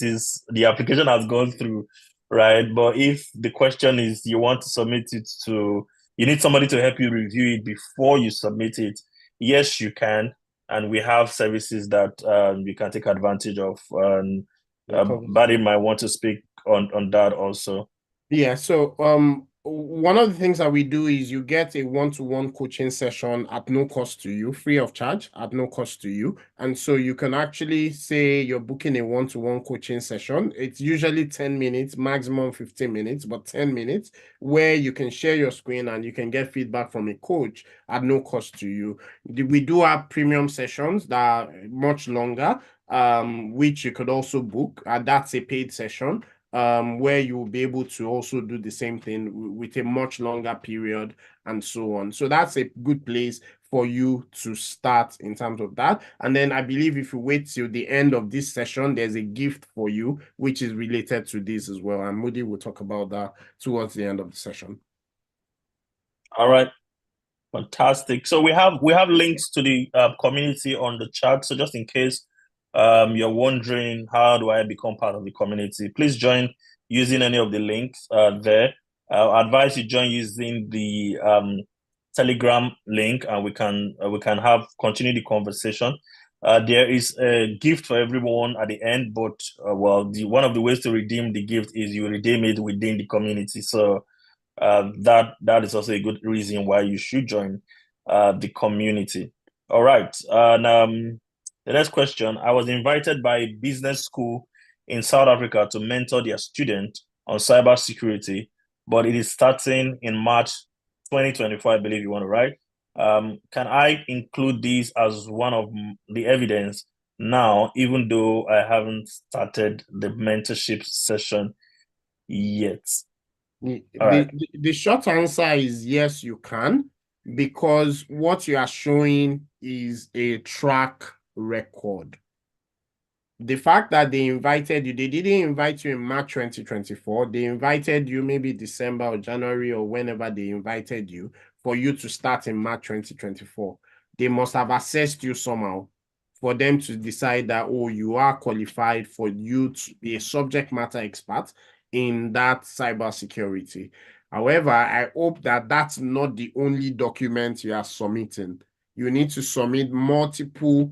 is the application has gone through, right? But if the question is you want to submit it to, you need somebody to help you review it before you submit it. Yes, you can, and we have services that you can take advantage of. Buddy might want to speak on that also. Yeah, so one of the things that we do is you get a one-to-one coaching session at no cost to you, free of charge, at no cost to you. And so you can actually say you're booking a one-to-one coaching session. It's usually 10 minutes, maximum 15 minutes, but 10 minutes, where you can share your screen and you can get feedback from a coach at no cost to you. We do have premium sessions that are much longer, which you could also book, and that's a paid session where you will be able to also do the same thing with a much longer period and so on. So that's a good place for you to start in terms of that. And then I believe if you wait till the end of this session, there's a gift for you, which is related to this as well. And Moody will talk about that towards the end of the session. All right. Fantastic. So we have links to the community on the chat. So just in case you're wondering how do I become part of the community, please join using any of the links there. I advise you join using the Telegram link, and we can have continue the conversation. There is a gift for everyone at the end, but one of the ways to redeem the gift is you redeem it within the community. So that is also a good reason why you should join the community. All right. And the next question. I was invited by a business school in South Africa to mentor their student on cybersecurity, but it is starting in March 2024, I believe you want to write. Can I include this as one of the evidence now, even though I haven't started the mentorship session yet? All right. The short answer is yes, you can, because what you are showing is a track record. The fact that they invited you, they didn't invite you in March 2024. They invited you maybe December or January or whenever they invited you for you to start in March 2024. They must have assessed you somehow for them to decide that, oh, you are qualified for you to be a subject matter expert in that cybersecurity. However, I hope that that's not the only document you are submitting. You need to submit multiple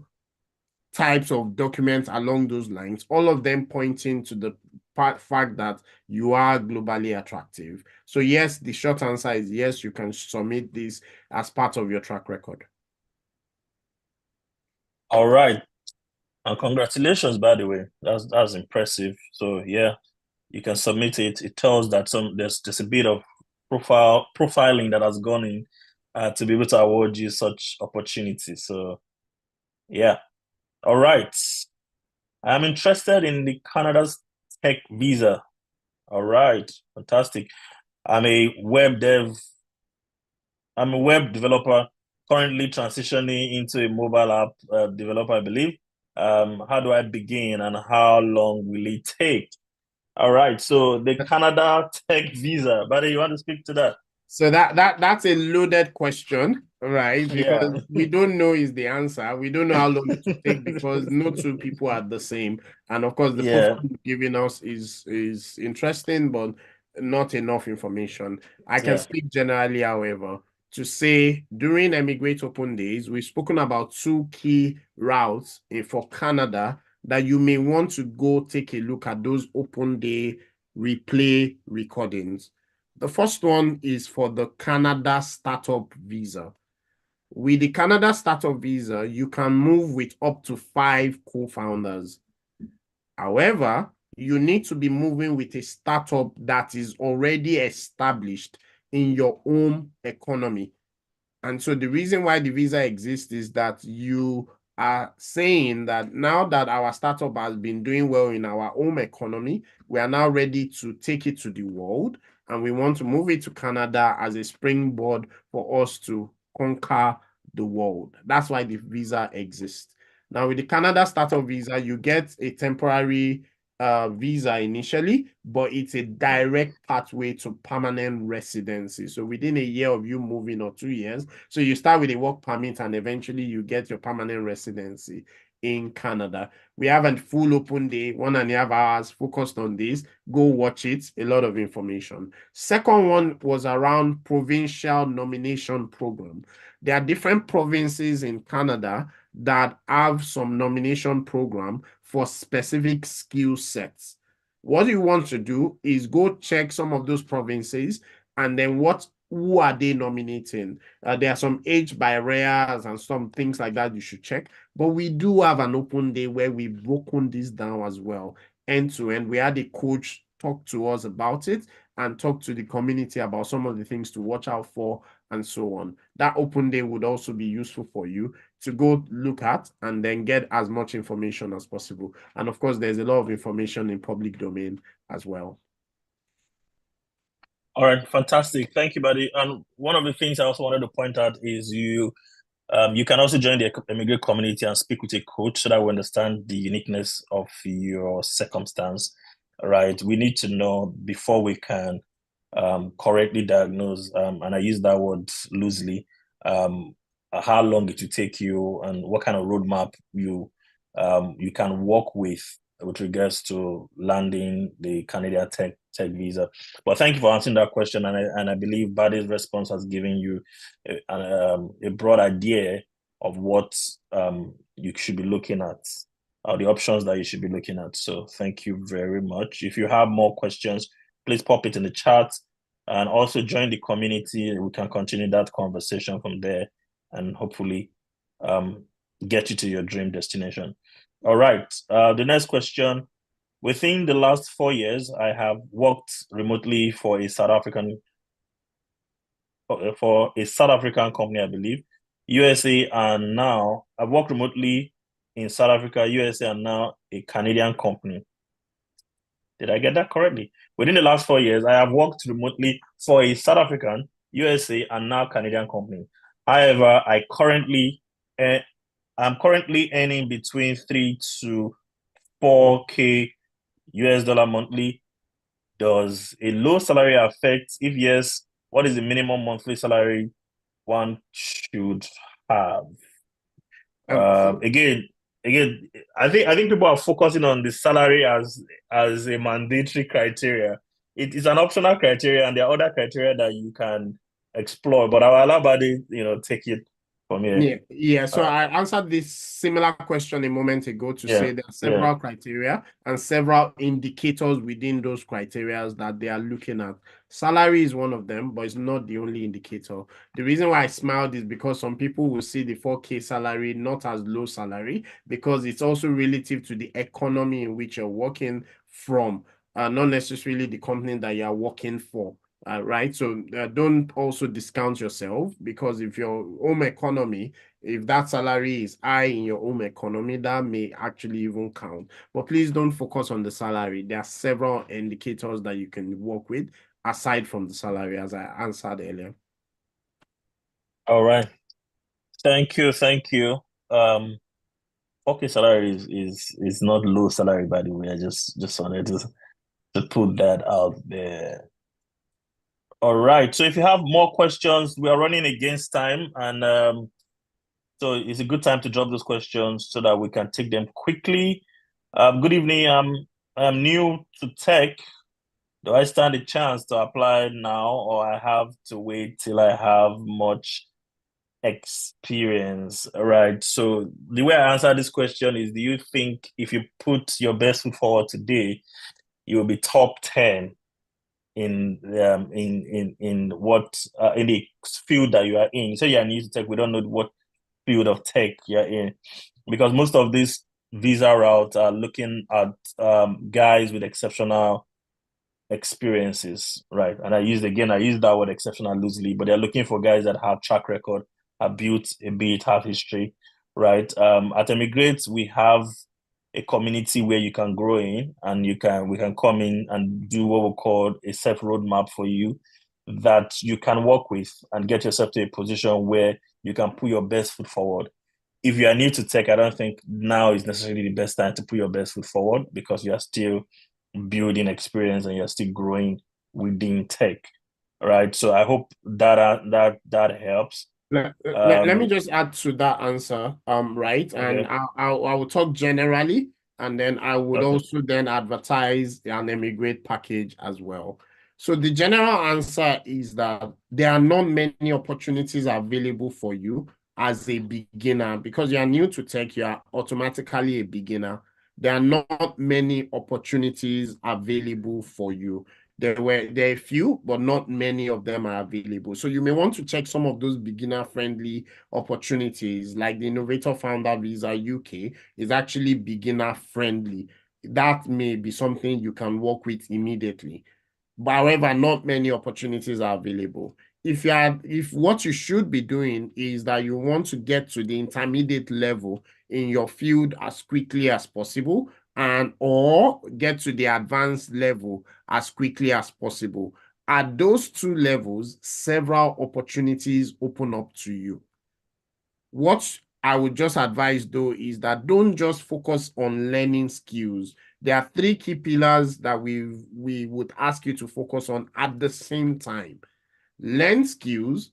types of documents along those lines, all of them pointing to the fact that you are globally attractive. So yes, the short answer is yes, you can submit this as part of your track record. All right. And congratulations, by the way. That's impressive. So yeah, you can submit it. It tells that there's a bit of profiling that has gone in to be able to award you such opportunities. So yeah. All right. I'm interested in the Canada's tech visa. All right. Fantastic. I'm a web dev. I'm a web developer currently transitioning into a mobile app developer, I believe. How do I begin and how long will it take? All right. So the Canada tech visa. Buddy, you want to speak to that? So that's a loaded question, right? Yeah. Because we don't know is the answer. We don't know how long it will take because no two people are the same. And of course, the profile Yeah. you've given us is interesting, but not enough information. I can Yeah. speak generally, however, to say during eMigr8 Open Days, we've spoken about two key routes for Canada that you may want to go take a look at those open day replay recordings. The first one is for the Canada Startup Visa. With the Canada Startup Visa, you can move with up to 5 co-founders. However, you need to be moving with a startup that is already established in your home economy. And so the reason why the visa exists is that you are saying that now that our startup has been doing well in our home economy, we are now ready to take it to the world and we want to move it to Canada as a springboard for us to conquer the world. That's why the visa exists. Now, with the Canada startup visa, you get a temporary visa initially, but it's a direct pathway to permanent residency. So within a year of you moving or 2 years, so you start with a work permit and eventually you get your permanent residency in Canada. We have a full open day, 1.5 hours focused on this. Go watch it. A lot of information. Second one was around provincial nomination program. There are different provinces in Canada that have some nomination program for specific skill sets. What you want to do is go check some of those provinces and then who are they nominating? There are some age barriers and some things like that you should check. But we do have an open day where we've broken this down as well, end to end. We had a coach talk to us about it and talk to the community about some of the things to watch out for and so on. That open day would also be useful for you to go look at and then get as much information as possible. And of course, there's a lot of information in public domain as well. All right. Fantastic. Thank you, buddy. And one of the things I also wanted to point out is you can also join the eMigr8 community and speak with a coach so that we understand the uniqueness of your circumstance, right? We need to know before we can correctly diagnose, and I use that word loosely, how long it will take you and what kind of roadmap you can work with regards to landing the Canadian tech visa. But thank you for answering that question, and I believe Buddy's response has given you a broad idea of what you should be looking at, or the options that you should be looking at. So thank you very much. If you have more questions, please pop it in the chat and also join the community. We can continue that conversation from there and hopefully get you to your dream destination. All right. The next question. Within the last 4 years, I have worked remotely for a South African company, I believe, USA, and now I've worked remotely in South Africa, USA, and now a Canadian company. Did I get that correctly? Within the last 4 years, I have worked remotely for a South African, USA, and now Canadian company. However, I'm currently earning between 3 to 4K US dollar monthly. Does a low salary affect? If yes, what is the minimum monthly salary one should have? So Again, I think people are focusing on the salary as a mandatory criteria. It is an optional criteria, and there are other criteria that you can explore. But I'll allow Buddy, take it from here. Yeah. So Uh, I answered this similar question a moment ago to yeah, say there are yeah. several criteria and several indicators within those criteria that they are looking at. Salary is one of them, but it's not the only indicator. The reason why I smiled is because some people will see the 4K salary not as low salary because it's also relative to the economy in which you're working from, not necessarily the company that you are working for. Right. So don't also discount yourself because if your home economy, if that salary is high in your home economy, that may actually even count. But please don't focus on the salary. There are several indicators that you can work with aside from the salary, as I answered earlier. All right. Thank you. Thank you. Okay, salary is not low salary, by the way. I just wanted to put that out there. All right. So if you have more questions, we are running against time, and so it's a good time to drop those questions so that we can take them quickly. Good evening. I'm new to tech. Do I stand a chance to apply now, or I have to wait till I have much experience? All right. So the way I answer this question is: do you think if you put your best foot forward today, you will be top 10 in what in the field that you are in? So you are new to tech. We don't know what field of tech you're in, because most of these visa routes are looking at guys with exceptional experiences, right? And I use that word exceptional loosely, but they're looking for guys that have track record, have built a bit, have history, right? At eMigr8, we have a community where you can grow in, and we can come in and do what we call a self roadmap for you that you can work with and get yourself to a position where you can put your best foot forward. If you are new to tech, I don't think now is necessarily the best time to put your best foot forward because you are still building experience and you're still growing within tech, right? So I hope that helps. Let me just add to that answer, right? And Okay, I will talk generally, and then I would okay. also then advertise an eMigr8 package as well. So the general answer is that there are not many opportunities available for you as a beginner because you are new to tech, you are automatically a beginner. There are not many opportunities available for you. There are a few, but not many of them are available. So you may want to check some of those beginner-friendly opportunities, like the Innovator Founder Visa UK is actually beginner-friendly. That may be something you can work with immediately. But however, not many opportunities are available. If what you should be doing is that you want to get to the intermediate level in your field as quickly as possible and or get to the advanced level as quickly as possible. At those two levels, several opportunities open up to you. What I would just advise though is that don't just focus on learning skills. There are three key pillars that we would ask you to focus on at the same time. Learn skills,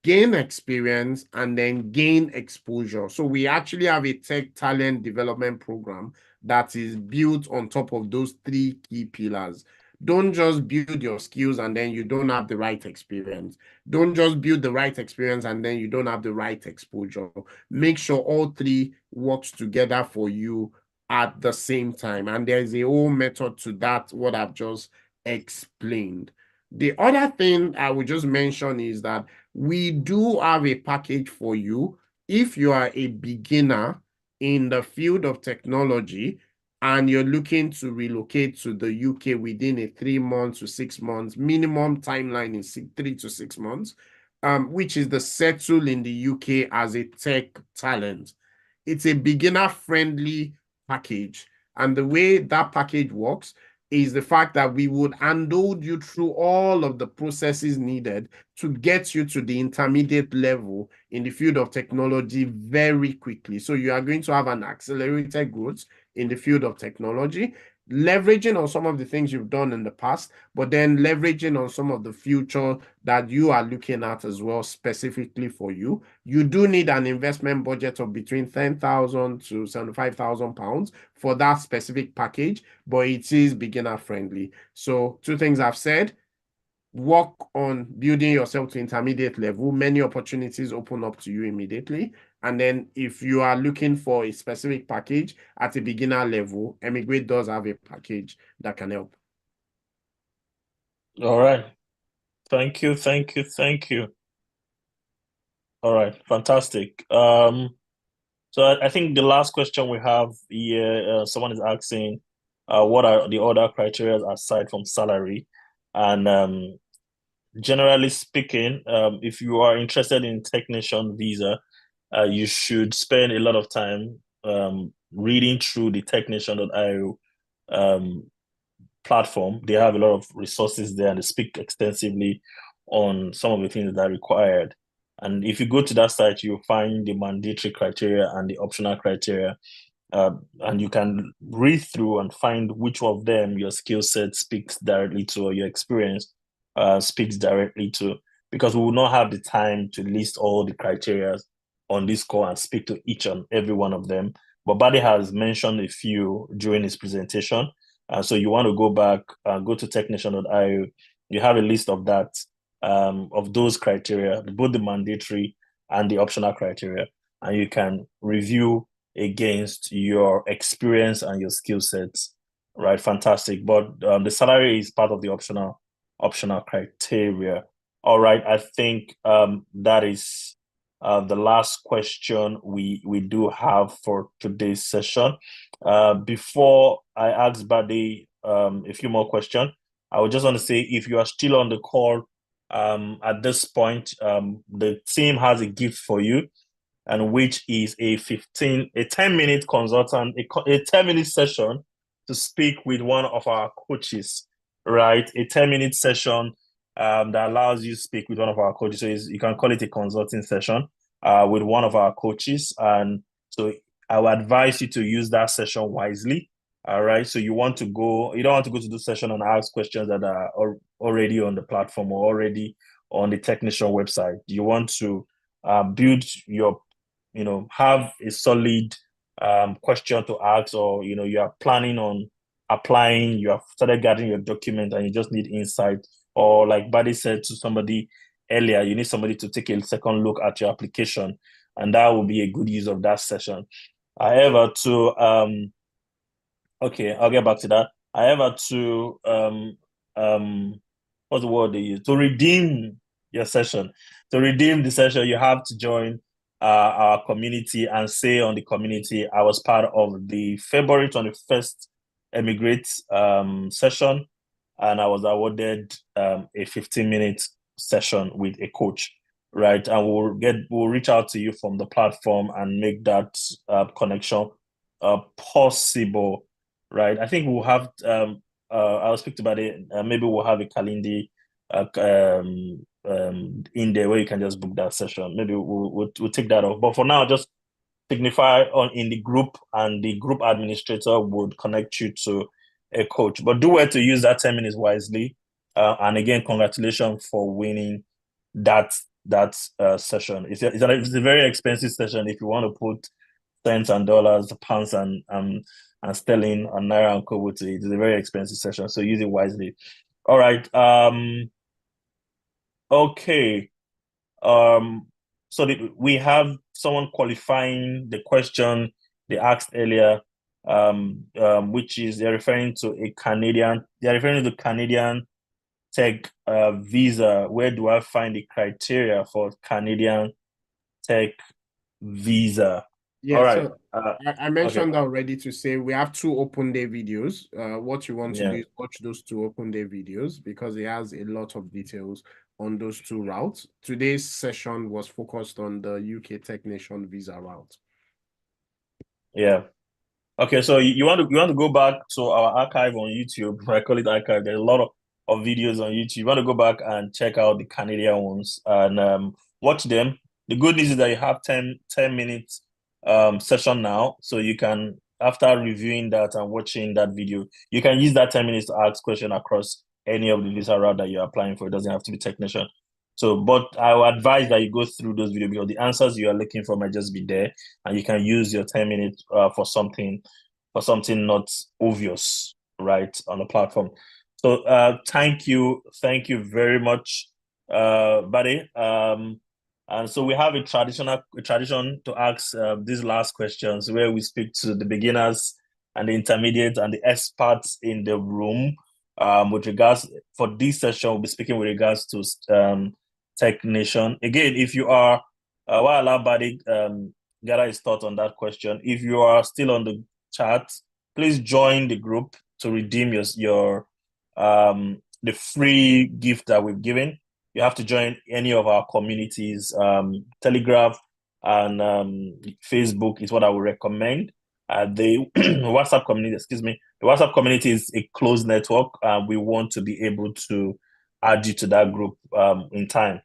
gain experience, and then gain exposure. So we actually have a tech talent development program that is built on top of those three key pillars. Don't just build your skills and then you don't have the right experience. Don't just build the right experience and then you don't have the right exposure. Make sure all three works together for you at the same time. And there's a whole method to that, what I've just explained. The other thing I would just mention is that we do have a package for you if you are a beginner in the field of technology and you're looking to relocate to the UK within a 3 months to 6 months, minimum timeline is 3 to 6 months, which is the settle in the UK as a tech talent. It's a beginner-friendly package. And the way that package works is the fact that we would handle you through all of the processes needed to get you to the intermediate level in the field of technology very quickly. So you are going to have an accelerated growth in the field of technology, leveraging on some of the things you've done in the past, but then leveraging on some of the future that you are looking at as well, specifically for you. You do need an investment budget of between 10,000 to 75,000 pounds for that specific package, but it is beginner friendly. So two things I've said: work on building yourself to intermediate level, many opportunities open up to you immediately. And then if you are looking for a specific package at a beginner level, eMigr8 does have a package that can help. All right. Thank you, thank you, thank you. All right, fantastic. So I think the last question we have here, someone is asking, what are the other criteria aside from salary? And generally speaking, if you are interested in technician visa, you should spend a lot of time reading through the technician.io platform. They have a lot of resources there and they speak extensively on some of the things that are required. And if you go to that site, you'll find the mandatory criteria and the optional criteria. And you can read through and find which of them your skill set speaks directly to or your experience speaks directly to, because we will not have the time to list all the criteria on this call and speak to each and every one of them. But Buddy has mentioned a few during his presentation. So you want to go back, go to technician.io. You have a list of that, of those criteria, both the mandatory and the optional criteria, and you can review against your experience and your skill sets. Right, fantastic. But the salary is part of the optional criteria. All right, I think that is the last question we do have for today's session. Before I ask Buddy a few more questions, I would just want to say if you are still on the call at this point, the team has a gift for you, and which is a 10-minute consultant, a 10-minute session to speak with one of our coaches, right? A 10-minute session that allows you to speak with one of our coaches. So you can call it a consulting session with one of our coaches. And so I would advise you to use that session wisely. All right. So you don't want to go to the session and ask questions that are already on the platform or already on the technician website. You want to build your have a solid question to ask, or you are planning on applying, you have started gathering your document and you just need insight, or like Buddy said to somebody earlier, you need somebody to take a second look at your application, and that will be a good use of that session. However, okay, I'll get back to that. However, what's the word they use? To redeem your session. To redeem the session, you have to join our community and say on the community, I was part of the February 21st eMigr8 session, and I was awarded a 15-minute session with a coach, right? And we'll reach out to you from the platform and make that connection possible, right? I think we'll have I'll speak about it. Maybe we'll have a calendar in there where you can just book that session. Maybe we'll take that off. But for now, just signify on in the group, and the group administrator would connect you to a coach. But do well to use that 10 minutes wisely. And again, congratulations for winning that session. It's a very expensive session. If you want to put cents and dollars, pounds and sterling and naira and kobo to it, it's a very expensive session. So use it wisely. All right. Okay. So we have someone qualifying the question they asked earlier, which is they're referring to Canadian tech visa. Where do I find the criteria for Canadian tech visa? Yeah, All right. so I mentioned Okay. already to say we have two open day videos. What you want to do Yeah. is watch those two open day videos because it has a lot of details on those two routes. Today's session was focused on the UK technician visa route. Yeah. Okay, so you want to go back to our archive on YouTube. I call it archive. There's a lot of videos on YouTube. You want to go back and check out the Canadian ones and watch them. The good news is that you have 10 minutes session now. So you can, after reviewing that and watching that video, you can use that 10 minutes to ask question across any of the visa route that you're applying for. It doesn't have to be technician. So, but I would advise that you go through those videos because the answers you are looking for might just be there, and you can use your 10 minutes for something not obvious, right, on the platform. So thank you very much, buddy. And so we have a tradition to ask these last questions where we speak to the beginners and the intermediate and the experts in the room. With regards for this session, we'll be speaking with regards to Tech Nation. Again, if you are, while our buddy gather his thought on that question, if you are still on the chat, please join the group to redeem your the free gift that we've given. You have to join any of our communities. Telegram and Facebook is what I would recommend. The WhatsApp community, excuse me, the WhatsApp community is a closed network. We want to be able to add you to that group in time.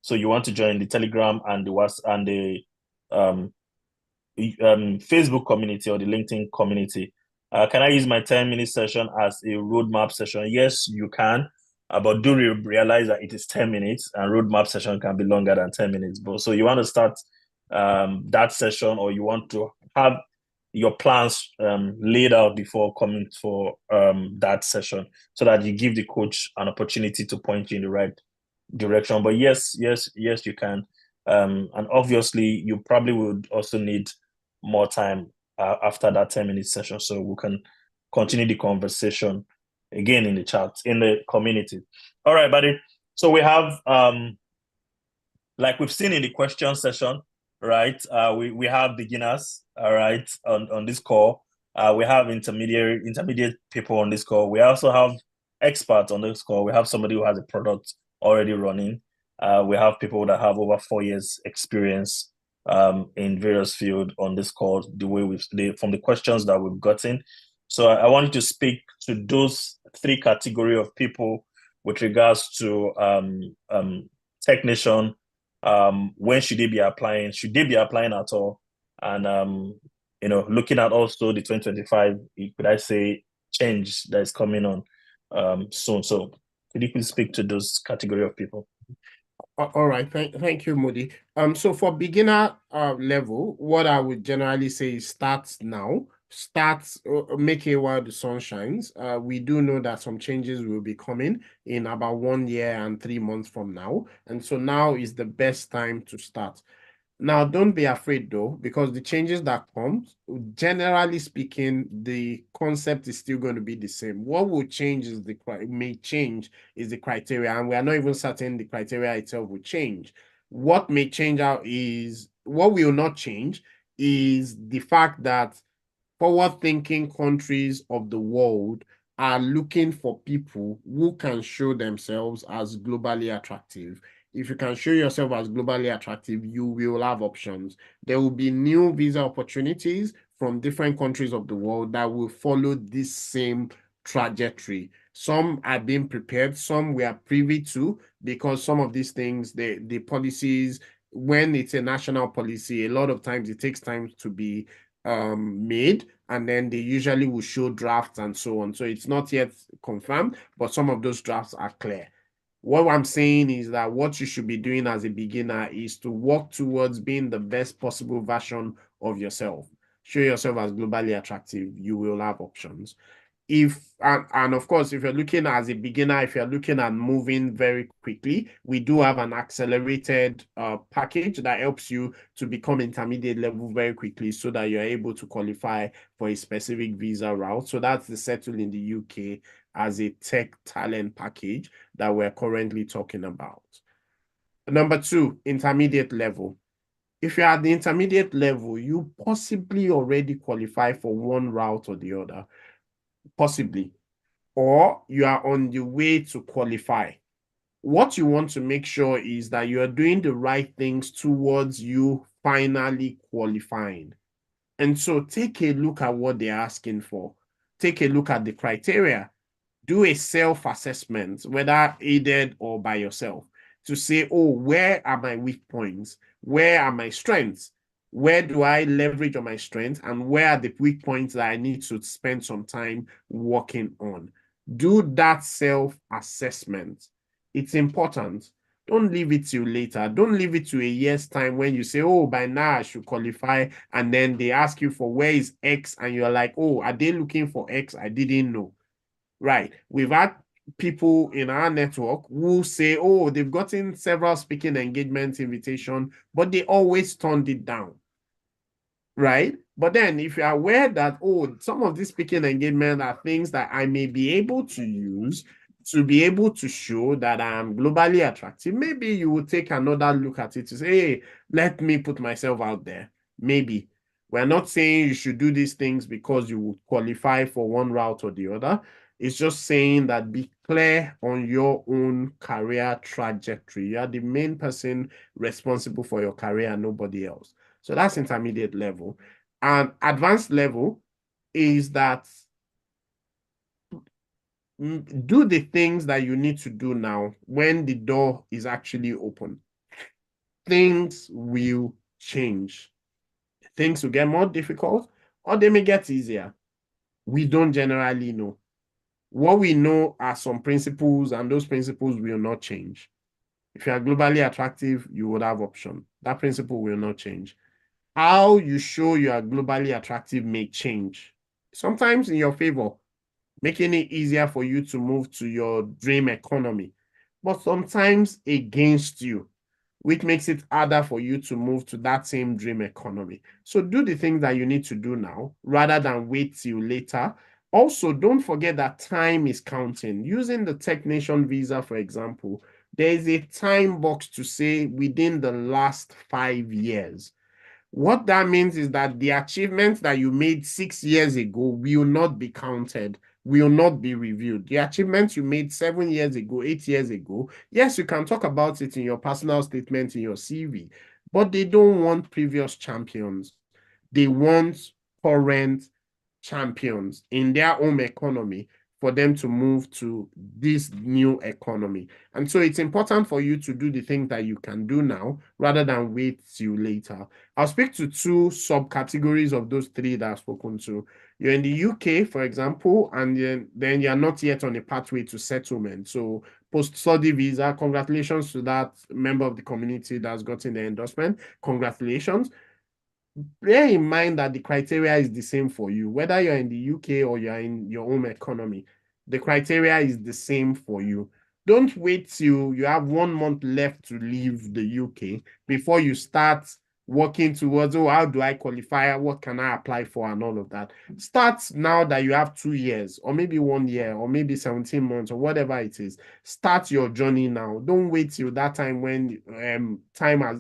So you want to join the Telegram and the WhatsApp and the um, Facebook community or the LinkedIn community. Can I use my 10-minute session as a roadmap session? Yes, you can. But do realize that it is 10 minutes and roadmap session can be longer than 10 minutes. But so you want to start that session, or you want to have your plans laid out before coming for that session so that you give the coach an opportunity to point you in the right direction. But yes, you can. And obviously, you probably would also need more time after that 10-minute session so we can continue the conversation again in the chat, in the community. All right, buddy. So we have, like we've seen in the question session, right? We have beginners, all right, on this call. We have intermediate people on this call. We also have experts on this call. We have somebody who has a product already running. We have people that have over 4 years experience in various fields on this call. From the questions that we've gotten. So I wanted to speak to those three category of people with regards to technician. When should they be applying? Should they be applying at all? And looking at also the 2025, could I say, change that is coming on soon. So could you please speak to those category of people? All right, thank you, Moody. So for beginner level, what I would generally say is start now. Start making while the sun shines. We do know that some changes will be coming in about 1 year and 3 months from now, and so now is the best time to start. Now, don't be afraid though, because the changes that come, generally speaking, the concept is still going to be the same. What will change is may change is the criteria, and we are not even certain the criteria itself will change. What may change out is what will not change is the fact that forward-thinking countries of the world are looking for people who can show themselves as globally attractive. If you can show yourself as globally attractive, you will have options. There will be new visa opportunities from different countries of the world that will follow this same trajectory. Some are being prepared, some we are privy to, because some of these things, the policies, when it's a national policy, a lot of times it takes time to be made, and then they usually will show drafts and so on. So it's not yet confirmed, but some of those drafts are clear. What I'm saying is that what you should be doing as a beginner is to work towards being the best possible version of yourself. Show yourself as globally attractive. You will have options. And of course, if you're looking as a beginner, if you're looking at moving very quickly, we do have an accelerated package that helps you to become intermediate level very quickly so that you're able to qualify for a specific visa route. So that's the Settle in the UK as a tech talent package that we're currently talking about. Number two, intermediate level. If you're at the intermediate level, you possibly already qualify for one route or the other. Possibly, or you are on the way to qualify. What you want to make sure is that you are doing the right things towards you finally qualifying. And so take a look at what they're asking for. Take a look at the criteria. Do a self-assessment, whether aided or by yourself, to say, oh, where are my weak points? Where are my strengths? Where do I leverage on my strengths? And where are the weak points that I need to spend some time working on? Do that self-assessment. It's important. Don't leave it till later. Don't leave it to a year's time when you say, oh, by now I should qualify. And then they ask you for where is X? And you're like, oh, are they looking for X? I didn't know. Right. We've had people in our network who say, oh, they've gotten several speaking engagement invitation, but they always turned it down, right? But then if you're aware that, oh, some of these speaking engagement are things that I may be able to use to be able to show that I'm globally attractive, maybe you will take another look at it to say, hey, let me put myself out there. Maybe. We're not saying you should do these things because you would qualify for one route or the other. It's just saying that be clear on your own career trajectory. You are the main person responsible for your career, nobody else. So that's intermediate level. And advanced level is that do the things that you need to do now when the door is actually open. Things will change. Things will get more difficult or they may get easier. We don't generally know. What we know are some principles, and those principles will not change. If you are globally attractive, you would have option. That principle will not change. How you show you are globally attractive may change. Sometimes in your favor, making it easier for you to move to your dream economy, but sometimes against you, which makes it harder for you to move to that same dream economy. So do the things that you need to do now rather than wait till later. Also, don't forget that time is counting. Using the Tech Nation visa, for example, there is a time box to say within the last 5 years. What that means is that the achievements that you made 6 years ago will not be counted, will not be reviewed. The achievements you made 7 years ago, 8 years ago, yes, you can talk about it in your personal statement in your CV, but they don't want previous champions. They want current champions in their own economy for them to move to this new economy. And so it's important for you to do the things that you can do now rather than wait till later. I'll speak to two subcategories of those three that I've spoken to. You're in the UK, for example, and then you're not yet on a pathway to settlement. So post-study visa, congratulations to that member of the community that's gotten the endorsement. Congratulations. Bear in mind that the criteria is the same for you, whether you're in the UK or you're in your home economy. The criteria is the same for you. Don't wait till you have 1 month left to leave the UK before you start working towards, oh, how do I qualify? What can I apply for? And all of that. Start now that you have 2 years, or maybe 1 year, or maybe 17 months, or whatever it is. Start your journey now. Don't wait till that time when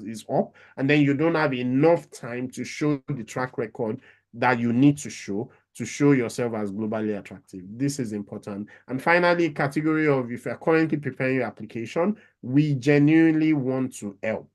is up, and then you don't have enough time to show the track record that you need to show yourself as globally attractive. This is important. And finally, category of if you're currently preparing your application, we genuinely want to help.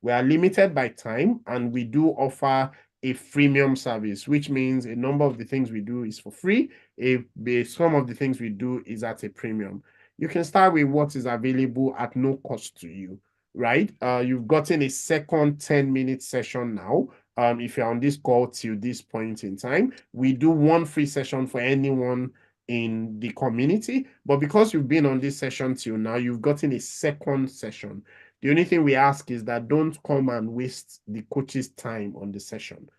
We are limited by time and we do offer a freemium service, which means a number of the things we do is for free. Some of the things we do is at a premium. You can start with what is available at no cost to you, right? You've gotten a second 10-minute session now. If you're on this call till this point in time, we do one free session for anyone in the community. But because you've been on this session till now, you've gotten a second session. The only thing we ask is that don't come and waste the coach's time on the session.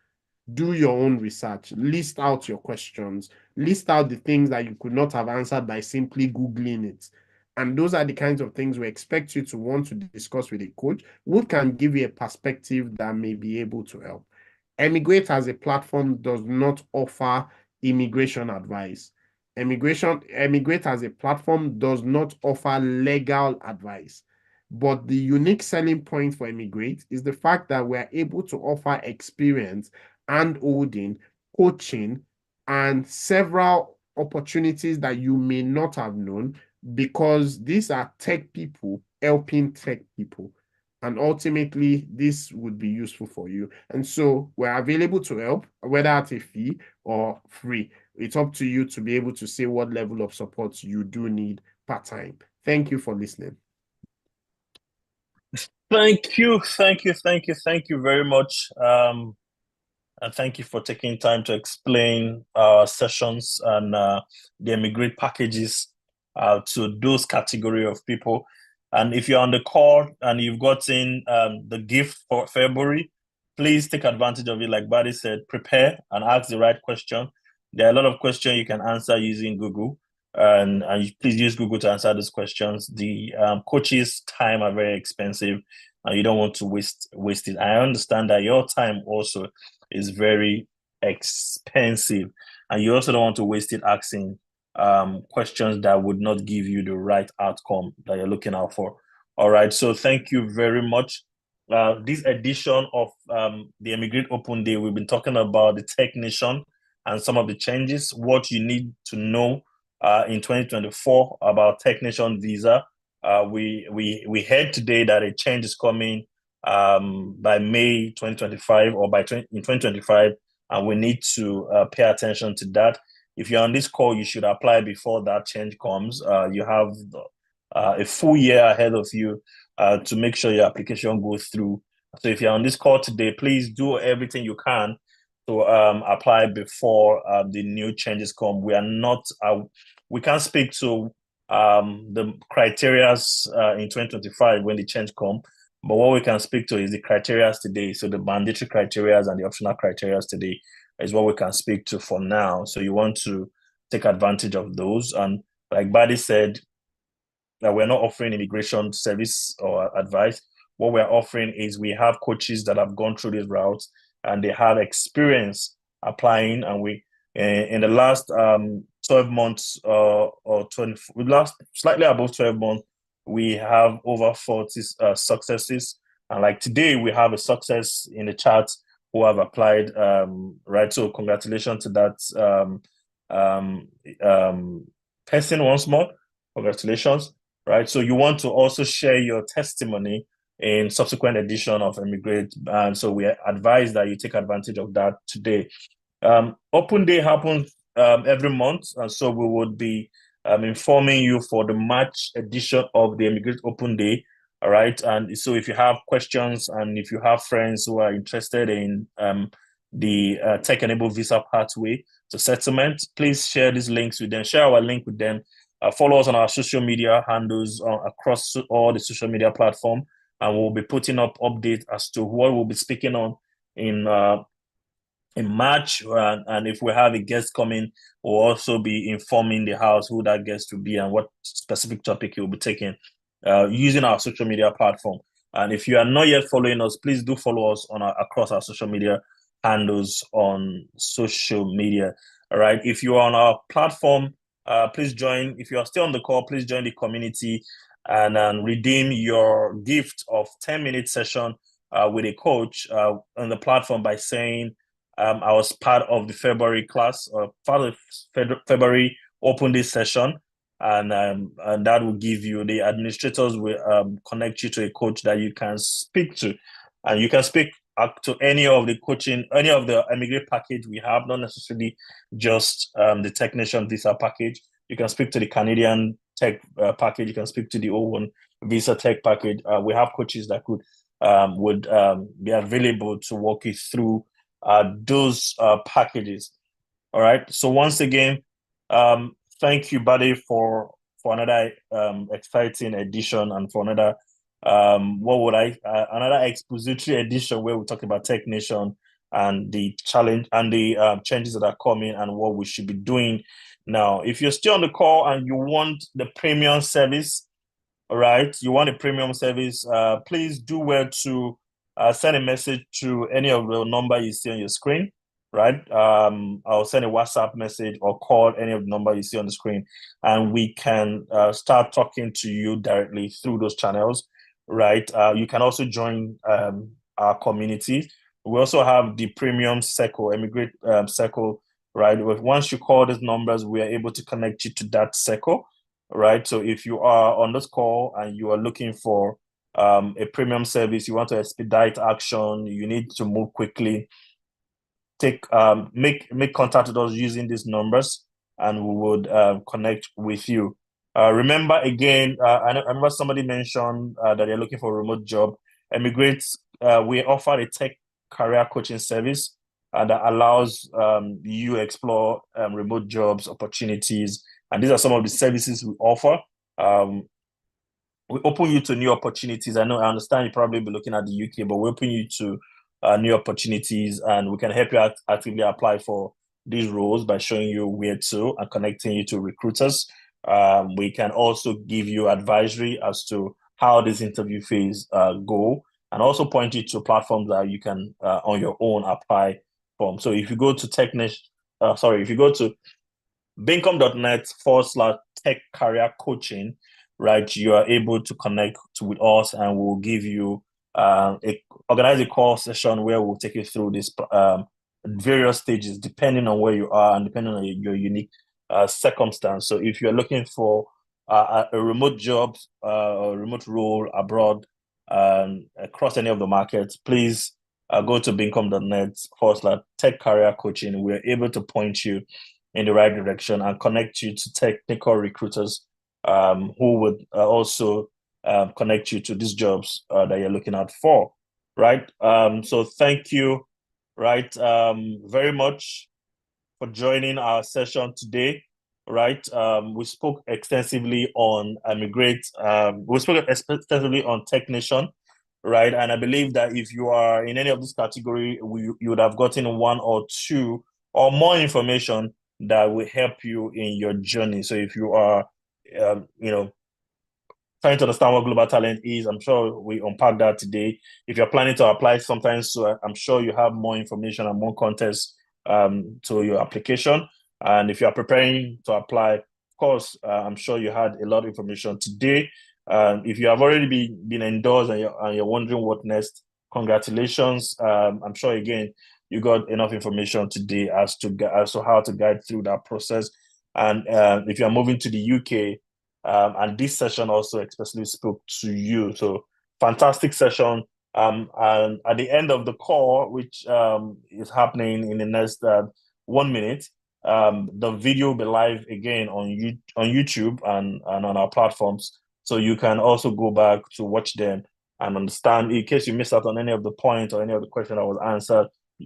Do your own research, list out your questions, list out the things that you could not have answered by simply Googling it. And those are the kinds of things we expect you to want to discuss with a coach who can give you a perspective that may be able to help. eMigr8 as a platform does not offer immigration advice. eMigr8 as a platform does not offer legal advice. But the unique selling point for eMigr8 is the fact that we're able to offer experience, hand holding, coaching, and several opportunities that you may not have known because these are tech people helping tech people. And ultimately, this would be useful for you. And so we're available to help, whether at a fee or free. It's up to you to be able to say what level of support you do need part time. Thank you for listening. Thank you, thank you very much. And thank you for taking time to explain our sessions and the eMigr8 packages to those category of people. And if you're on the call and you've gotten the gift for February, please take advantage of it. Like Buddy said, prepare and ask the right question. There are a lot of questions you can answer using Google. and please use Google to answer those questions. The coaches' time are very expensive, and you don't want to waste it. I understand that your time also is very expensive, and you also don't want to waste it asking questions that would not give you the right outcome that you're looking out for. All right, so thank you very much. This edition of the eMigr8 Open Day, we've been talking about the technician and some of the changes, what you need to know in 2024 about technician visa. We heard today that a change is coming by May 2025 or in 2025, and we need to pay attention to that. If you're on this call, you should apply before that change comes. You have a full year ahead of you to make sure your application goes through. So if you're on this call today, please do everything you can to apply before the new changes come. We are not, we can't speak to the criterias in 2025 when the change come, but what we can speak to is the criterias today. So the mandatory criterias and the optional criterias today is what we can speak to for now. So you want to take advantage of those. And like Buddy said, that we're not offering immigration service or advice. What we're offering is we have coaches that have gone through these routes and they have experience applying. And we, in the last 12 months or 20, last slightly above 12 months, we have over 40 successes. And like today, we have a success in the chat who have applied, right? So congratulations to that person once more. Congratulations, right? So you want to also share your testimony in subsequent edition of eMigr8. And so we advise that you take advantage of that today. Open Day happens every month, and so we would be informing you for the March edition of the eMigr8 Open Day. All right, and so if you have questions and if you have friends who are interested in the tech-enabled visa pathway to settlement, please share these links with them. Share our link with them. Follow us on our social media handles across all the social media platform, and we'll be putting up updates as to what we'll be speaking on in March. And if we have a guest coming, we'll also be informing the house who that guest will be and what specific topic you'll be taking using our social media platform. And if you are not yet following us, please do follow us on across our social media handles on social media. All right. If you are on our platform, please join. If you are still on the call, please join the community and redeem your gift of 10-minute session with a coach on the platform by saying, I was part of the February class or part of February open day session. And that will give you, the administrators will connect you to a coach that you can speak to. And you can speak to any of the coaching, any of the eMigr8 package we have, not necessarily just the technician visa package. You can speak to the Canadian tech package. You can speak to the O1 visa tech package. We have coaches that would be available to walk you through those packages. All right. So once again, thank you, buddy, for another exciting edition and for another another expository edition where we talk about technician and the challenge and the changes that are coming and what we should be doing now. If you're still on the call and you want the premium service, all right, you want a premium service, please do well to send a message to any of the number you see on your screen, right? I'll send a WhatsApp message or call any of the number you see on the screen, and we can start talking to you directly through those channels, right? You can also join our community. We also have the premium circle, eMigr8 circle, right? Once you call these numbers, we are able to connect you to that circle, right? So if you are on this call and you are looking for a premium service, you want to expedite action, you need to move quickly, make contact with us using these numbers, and we would connect with you. Remember again, I remember somebody mentioned that they're looking for a remote job. eMigr8, we offer a tech career coaching service that allows you explore remote jobs opportunities, and these are some of the services we offer. We open you to new opportunities. I understand you probably be looking at the UK, but we open you to new opportunities, and we can help you actively apply for these roles by showing you where to and connecting you to recruiters. We can also give you advisory as to how this interview phase go, and also point you to platforms that you can on your own apply from. So if you go to if you go to bincom.net/tech career coaching, right, you are able to connect with us, and we'll give you organize a call session where we'll take you through this various stages depending on where you are and depending on your unique circumstance. So if you're looking for a remote job or remote role abroad across any of the markets, please go to bincom.net/tech career coaching. We're able to point you in the right direction and connect you to technical recruiters who would also connect you to these jobs that you're looking out for, right? So thank you, right, very much for joining our session today, right? We spoke extensively on eMigr8. We spoke extensively on Technician, right? And I believe that if you are in any of this category, you would have gotten one or two or more information that will help you in your journey. So if you are, trying to understand what global talent is, I'm sure we unpacked that today. If you're planning to apply sometime soon, I'm sure you have more information and more context to your application. And if you are preparing to apply, of course, I'm sure you had a lot of information today. If you have already been endorsed and you're wondering what next, congratulations. I'm sure, again, you got enough information today as to how to guide through that process. And if you're moving to the UK, and this session also especially spoke to you. So fantastic session. And at the end of the call, which is happening in the next 1 minute, the video will be live again on YouTube and on our platforms. So you can also go back to watch them and understand. In case you missed out on any of the points or any of the question that was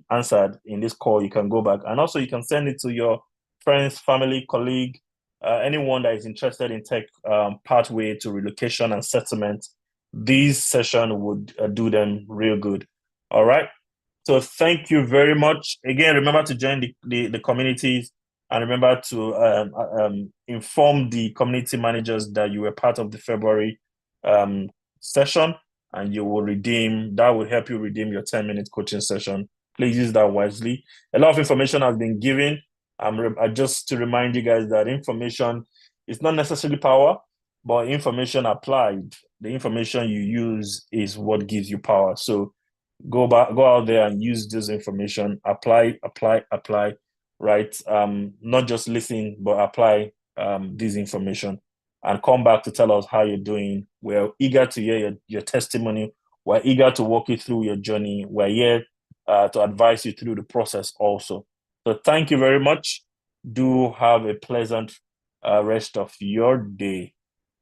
answered in this call, you can go back. And also you can send it to your friends, family, colleague, anyone that is interested in tech pathway to relocation and settlement. This session would do them real good. All right. So thank you very much. Again, remember to join the communities, and remember to inform the community managers that you were part of the February session, and you will that will help you redeem your 10-minute coaching session. Please use that wisely. A lot of information has been given. Just to remind you guys that information is not necessarily power, but information applied, the information you use is what gives you power. So go out there and use this information. Apply, right? Not just listen, but apply this information and come back to tell us how you're doing. We're eager to hear your testimony. We're eager to walk you through your journey. We're here to advise you through the process also. So thank you very much. Do have a pleasant rest of your day.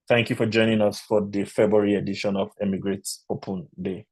Thank you for joining us for the February edition of eMigr8 Open Day.